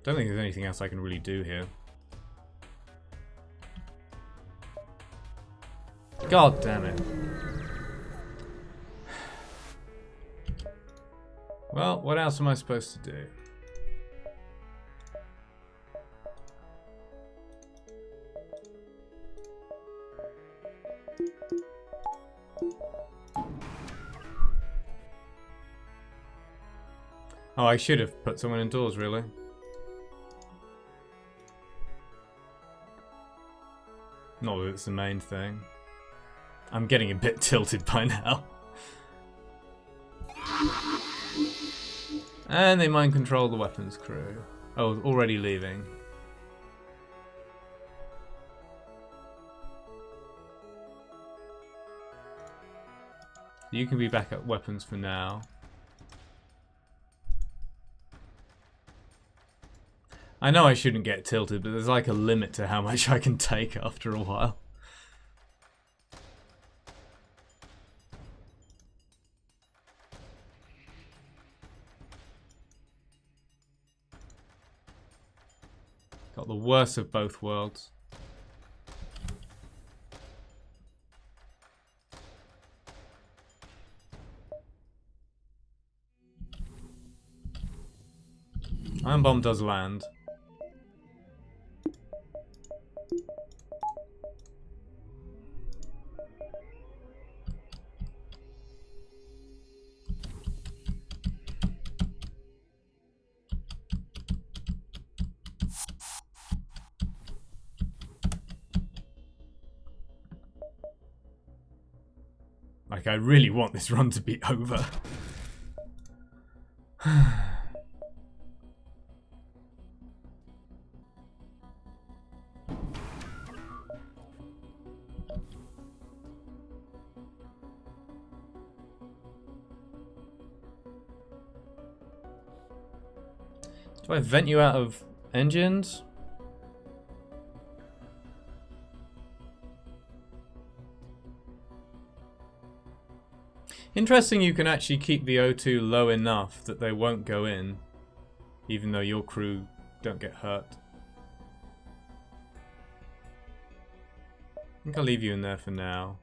Don't think there's anything else I can really do here. God damn it. Well, what else am I supposed to do? Oh, I should have put someone indoors, really. Not that it's the main thing. I'm getting a bit tilted by now. And they mind control the weapons crew. Oh, already leaving. You can be backup weapons for now. I know I shouldn't get tilted, but there's like a limit to how much I can take after a while. Got the worst of both worlds. Iron Bomb does land. Like, I really want this run to be over. Do I vent you out of engines? Interesting, you can actually keep the O2 low enough that they won't go in, even though your crew don't get hurt. I think I'll leave you in there for now.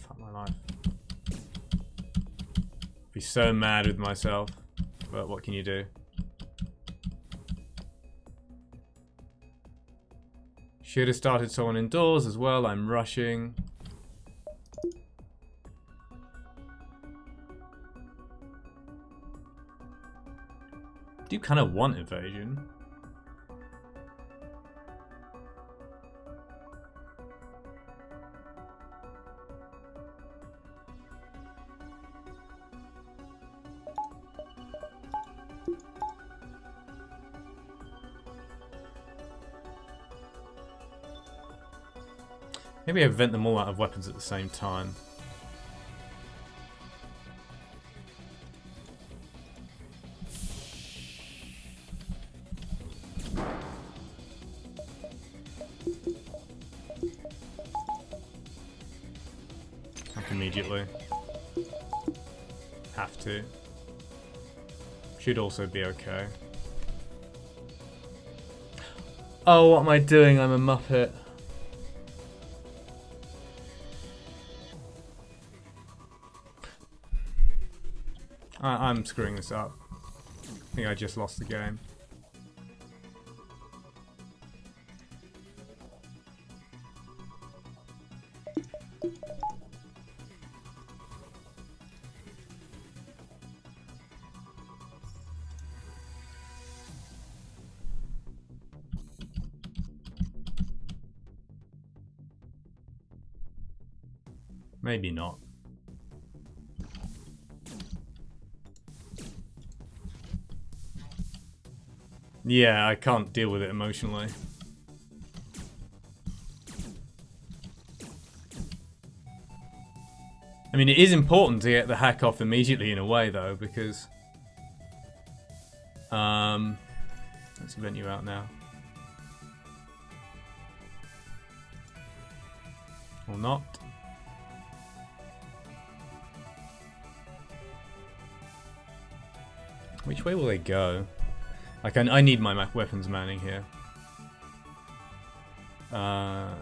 Fuck my life. Be so mad with myself, but what can you do? Should have started someone indoors as well. I'm rushing. Do kind of want evasion. Maybe I vent them all out of weapons at the same time. Like immediately. Have to. Should also be okay. Oh, what am I doing? I'm a muppet. I'm screwing this up. I think I just lost the game. Maybe not. Yeah, I can't deal with it emotionally. I mean, it is important to get the hack off immediately in a way, though, because... let's vent you out now. Or not. Which way will they go? Like, I need my weapons manning here. Yeah,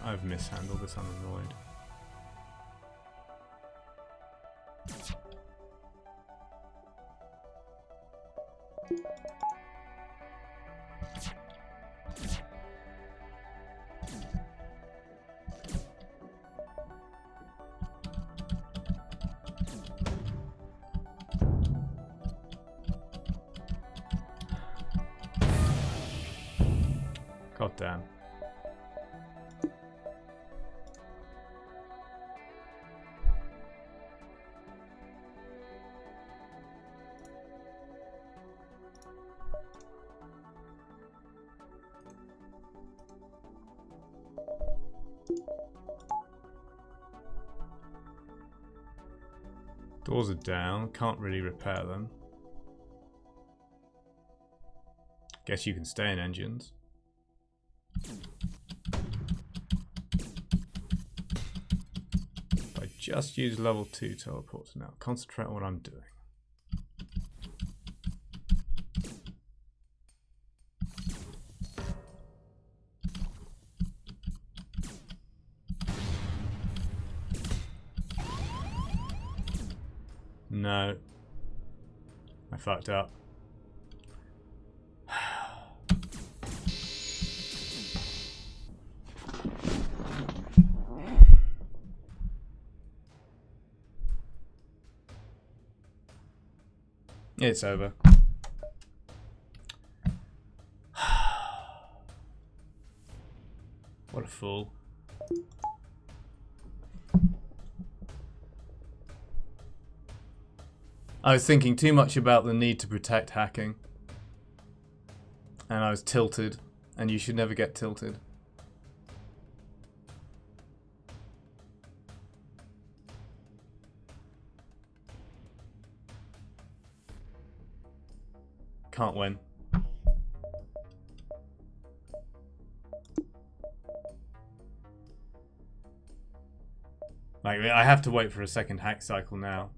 I've mishandled this, I'm annoyed. God damn. Doors are down, can't really repair them. Guess you can stay in engines. I just used level 2 teleport to now concentrate on what I'm doing. No. I fucked up. It's over. What a fool. I was thinking too much about the need to protect hacking. And I was tilted. And you should never get tilted. Can't win. Like, I have to wait for a second hack cycle now.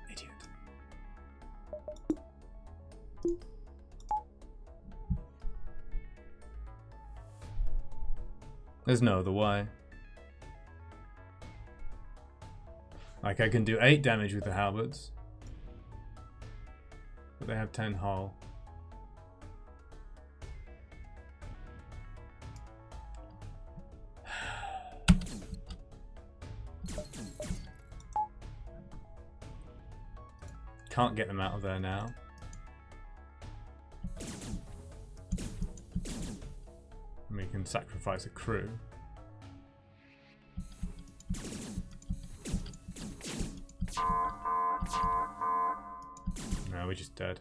Idiot. There's no other way. Like, I can do 8 damage with the halberds. But they have 10 hull. Can't get them out of there now. And we can sacrifice a crew. No, we're just dead.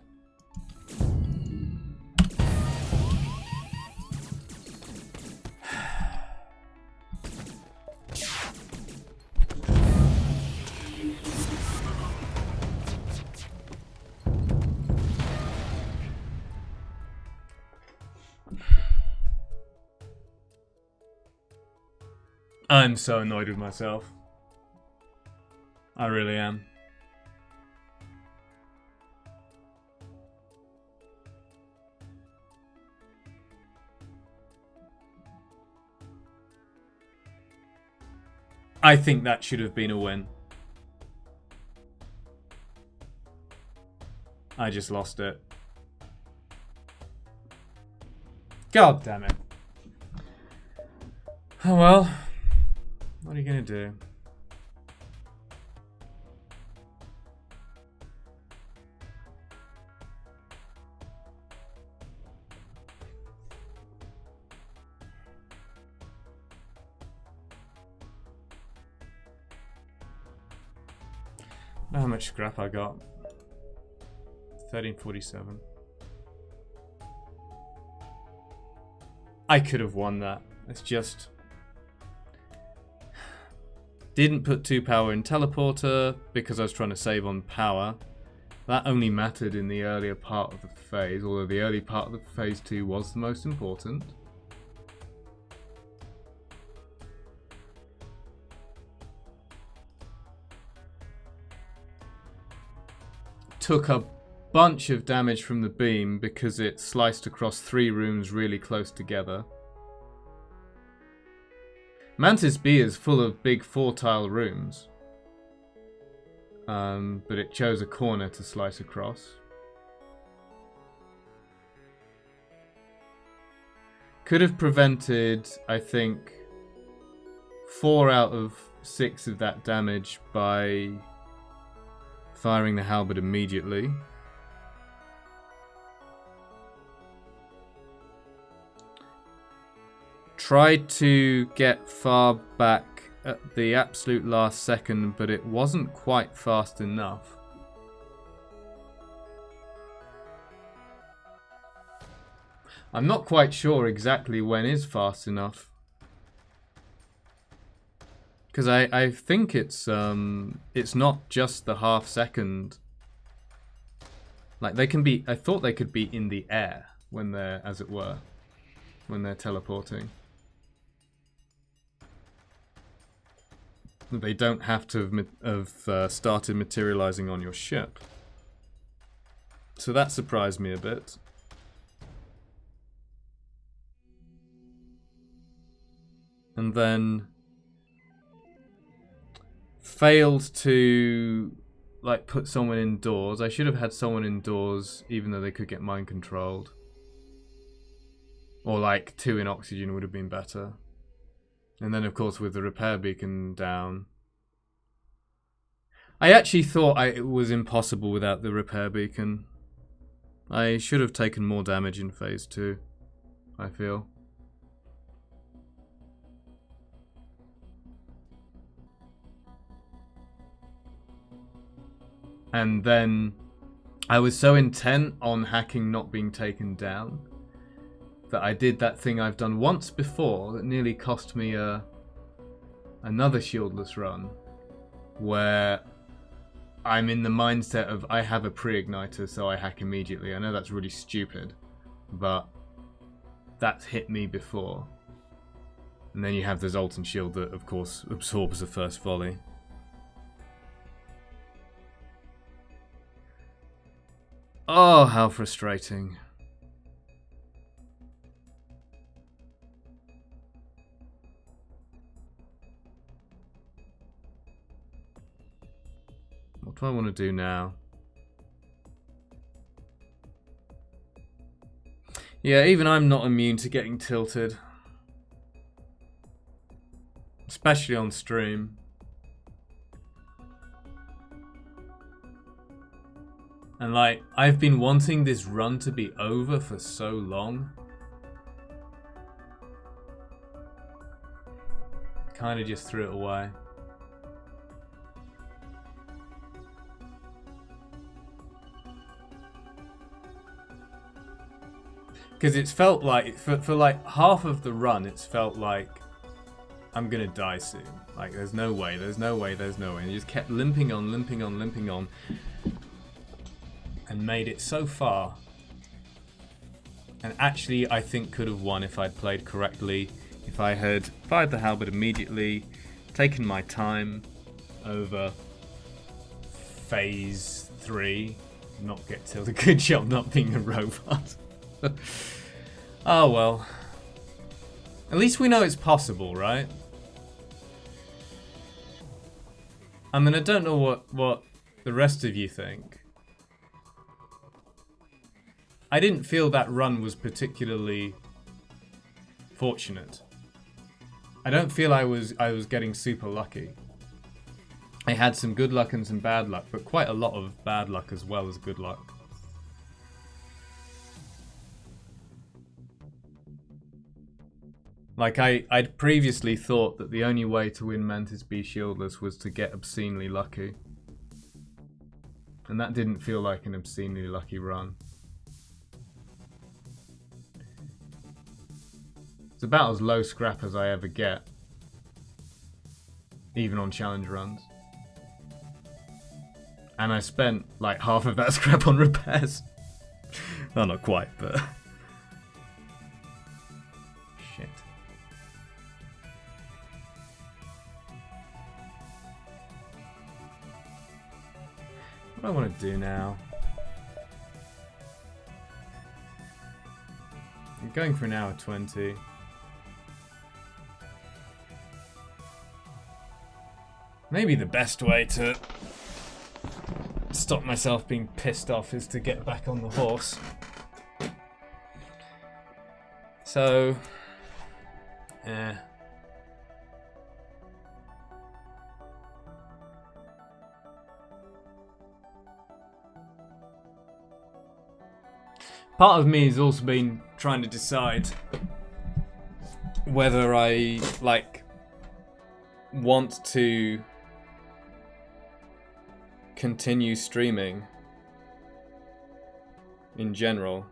I'm so annoyed with myself. I really am. I think that should have been a win. I just lost it. God damn it. Oh well. What are you gonna do? How much scrap I got? 1347. I could have won that. It's just... Didn't put 2 power in teleporter because I was trying to save on power. That only mattered in the earlier part of the phase, although the early part of the phase 2 was the most important. Took a bunch of damage from the beam because it sliced across 3 rooms really close together. Mantis B is full of big 4-tile rooms, but it chose a corner to slice across. Could have prevented, I think, 4 out of 6 of that damage by firing the halberd immediately. Tried to get far back at the absolute last second, but it wasn't quite fast enough. I'm not quite sure exactly when is fast enough. Because I think it's not just the half second. Like they can be, I thought they could be in the air when they're, as it were, when they're teleporting. They don't have to have started materializing on your ship. So that surprised me a bit. And then failed to like put someone indoors. I should have had someone indoors even though they could get mind controlled. Or like 2 in oxygen would have been better. And then of course with the repair beacon down. I actually thought it was impossible without the repair beacon. I should have taken more damage in phase 2, I feel. And then I was so intent on hacking not being taken down that I did that thing I've done once before that nearly cost me another shieldless run, where I'm in the mindset of I have a pre-igniter, so I hack immediately. I know that's really stupid, but that's hit me before. And then you have the Zoltan shield that, of course, absorbs the first volley. Oh, how frustrating. What do I want to do now? Yeah, even I'm not immune to getting tilted. Especially on stream. And like, I've been wanting this run to be over for so long. Kind of just threw it away. Because it's felt like, for like half of the run, it's felt like I'm gonna die soon. Like, there's no way, there's no way, there's no way. And you just kept limping on, limping on, limping on. And made it so far. And actually, I think could have won if I'd played correctly. If I had fired the halberd immediately, taken my time over phase 3, not get tilted. Good job not being a robot. Oh well. At least we know it's possible, right? I mean, I don't know what the rest of you think. I didn't feel that run was particularly fortunate. I don't feel I was getting super lucky. I had some good luck and some bad luck, but quite a lot of bad luck as well as good luck. Like, I'd previously thought that the only way to win Mantis B shieldless was to get obscenely lucky. And that didn't feel like an obscenely lucky run. It's about as low scrap as I ever get. Even on challenge runs. And I spent like half of that scrap on repairs. Well, not quite, but... Shit. What do I want to do now? I'm going for an hour 20. Maybe the best way to stop myself being pissed off is to get back on the horse. So, part of me has also been trying to decide whether I, like, want to continue streaming in general,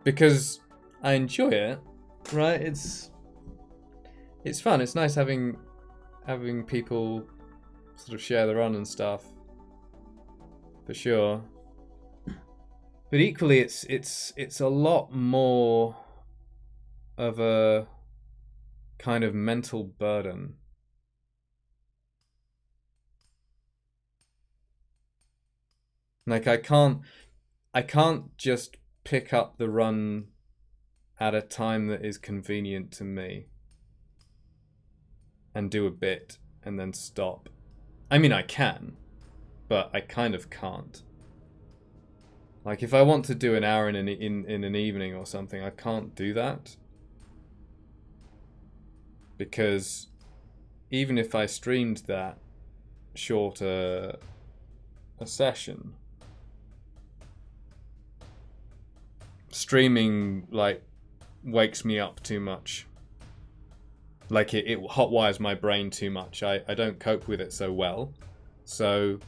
because I enjoy it, right? It's fun. It's nice having people sort of share the run and stuff, for sure. But equally, it's a lot more of a kind of mental burden. Like, I can't just pick up the run at a time that is convenient to me and do a bit and then stop. I mean, I can, but I kind of can't. Like, if I want to do an hour in an evening or something, I can't do that. Because even if I streamed that short a session, streaming, like, wakes me up too much. Like, it hotwires my brain too much. I don't cope with it so well. So,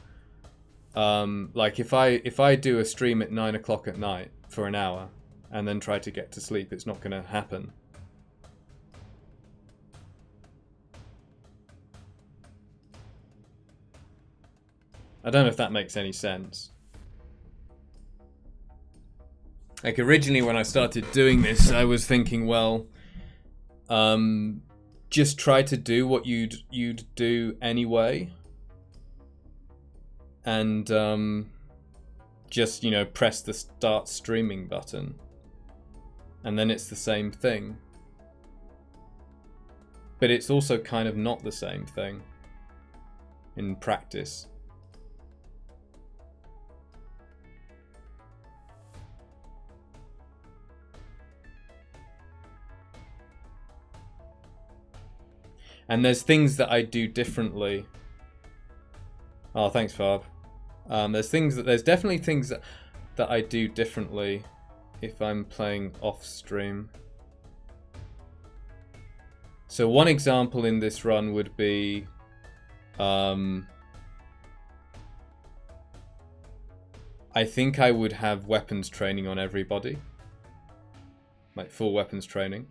like, if I do a stream at 9 o'clock at night for an hour, and then try to get to sleep. It's not going to happen. I don't know if that makes any sense. Like originally when I started doing this, I was thinking, well, just try to do what you'd do anyway. And just, you know, press the start streaming button. And then it's the same thing. But it's also kind of not the same thing in practice. And there's things that I do differently. Oh, thanks, Farb. There's definitely things that I do differently if I'm playing off stream. So one example in this run would be I think I would have weapons training on everybody. Like full weapons training.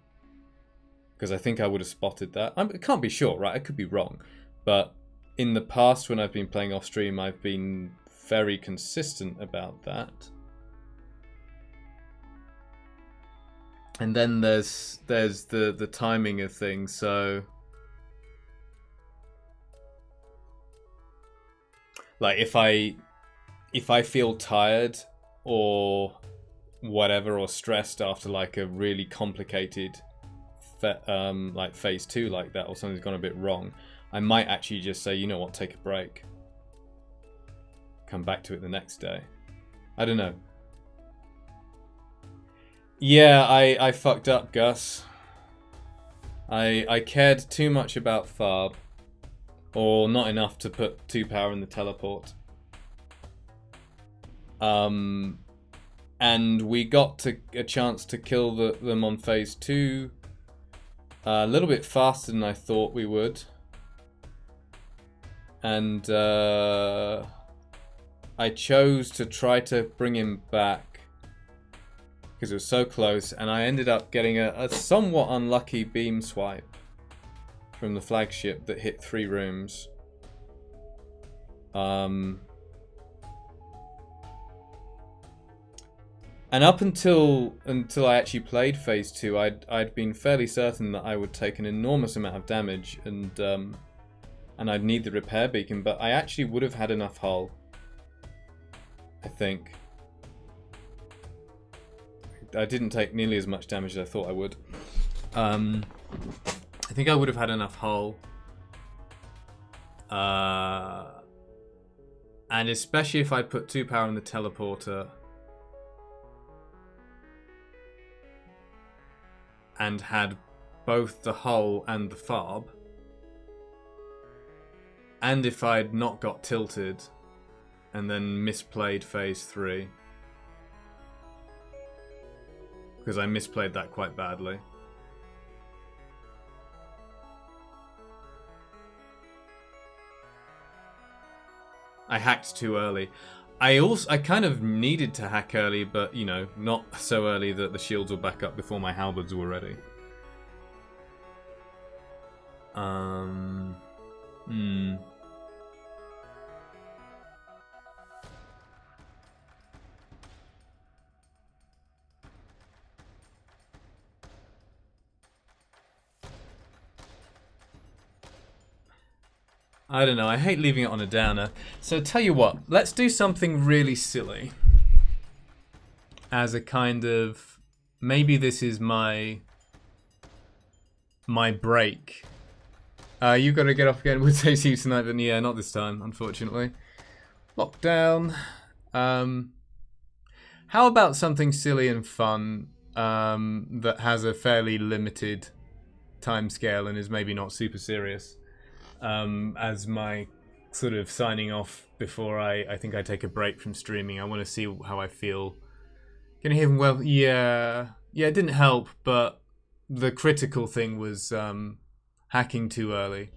Because I think I would have spotted that. I can't be sure, right? I could be wrong. But in the past, when I've been playing off stream, I've been very consistent about that. And then there's the timing of things. So, like if I feel tired or whatever, or stressed after like a really complicated like phase 2 like that, or something's gone a bit wrong, I might actually just say, you know what, take a break, come back to it the next day. I don't know. Yeah, I fucked up, Gus. I cared too much about Farb, or not enough to put 2 power in the teleport. And we got a chance to kill them on phase 2 a little bit faster than I thought we would. And I chose to try to bring him back because it was so close, and I ended up getting a somewhat unlucky beam swipe from the flagship that hit 3 rooms. And up until I actually played phase 2, I'd been fairly certain that I would take an enormous amount of damage, and I'd need the repair beacon, but I actually would have had enough hull, I think. I didn't take nearly as much damage as I thought I would. I think I would have had enough hull. And especially if I put 2 power in the teleporter and had both the hull and the farb, and if I'd not got tilted and then misplayed phase 3, because I misplayed that quite badly. I hacked too early. I kind of needed to hack early, but, you know, not so early that the shields were back up before my halberds were ready. I don't know, I hate leaving it on a downer. So tell you what, let's do something really silly. As a kind of, maybe this is my break. You gotta get off again. We'll say see you tonight, but yeah, not this time, unfortunately. Lockdown. How about something silly and fun that has a fairly limited time scale and is maybe not super serious? As my sort of signing off before I think I take a break from streaming. I want to see how I feel. Can you hear him well? Yeah, it didn't help, but the critical thing was hacking too early.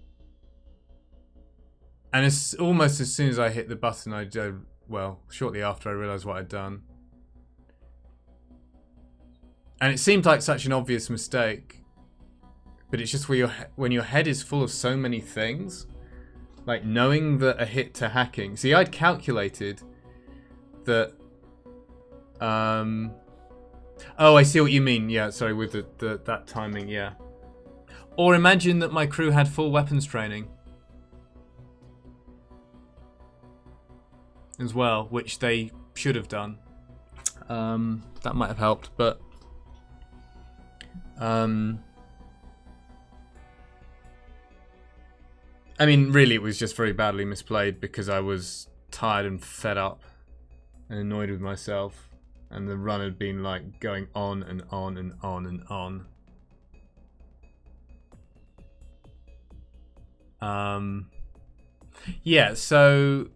And it's almost as soon as I hit the button, well, shortly after I realised what I'd done. And it seemed like such an obvious mistake. But it's just where when your head is full of so many things, like knowing that a hit to hacking. See, I'd calculated that. Oh, I see what you mean. Yeah, sorry, with that timing. Yeah. Or imagine that my crew had full weapons training as well, which they should have done. That might have helped, but. I mean, really, it was just very badly misplayed because I was tired and fed up and annoyed with myself, and the run had been like going on and on and on and on. Yeah, so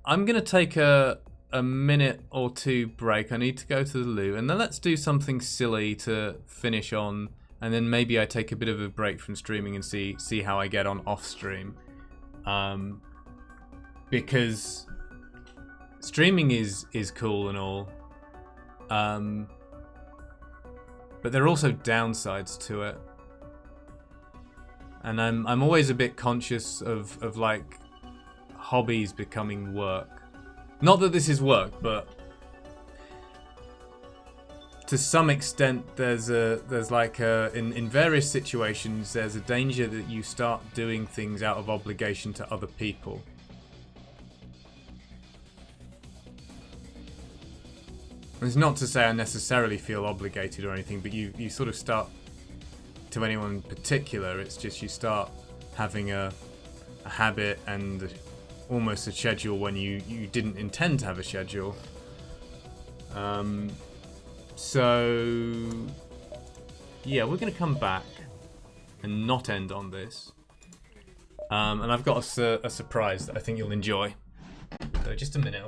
I'm gonna take a minute or two break. I need to go to the loo, and then let's do something silly to finish on, and then maybe I take a bit of a break from streaming and see how I get on off stream. Because streaming is cool and all, but there are also downsides to it, and I'm always a bit conscious of like hobbies becoming work. Not that this is work, but to some extent there's like in various situations there's a danger that you start doing things out of obligation to other people. It's not to say I necessarily feel obligated or anything, but you sort of start, to anyone in particular, it's just you start having a habit and almost a schedule when you didn't intend to have a schedule. So yeah, we're going to come back and not end on this. And I've got a surprise that I think you'll enjoy. So just a minute.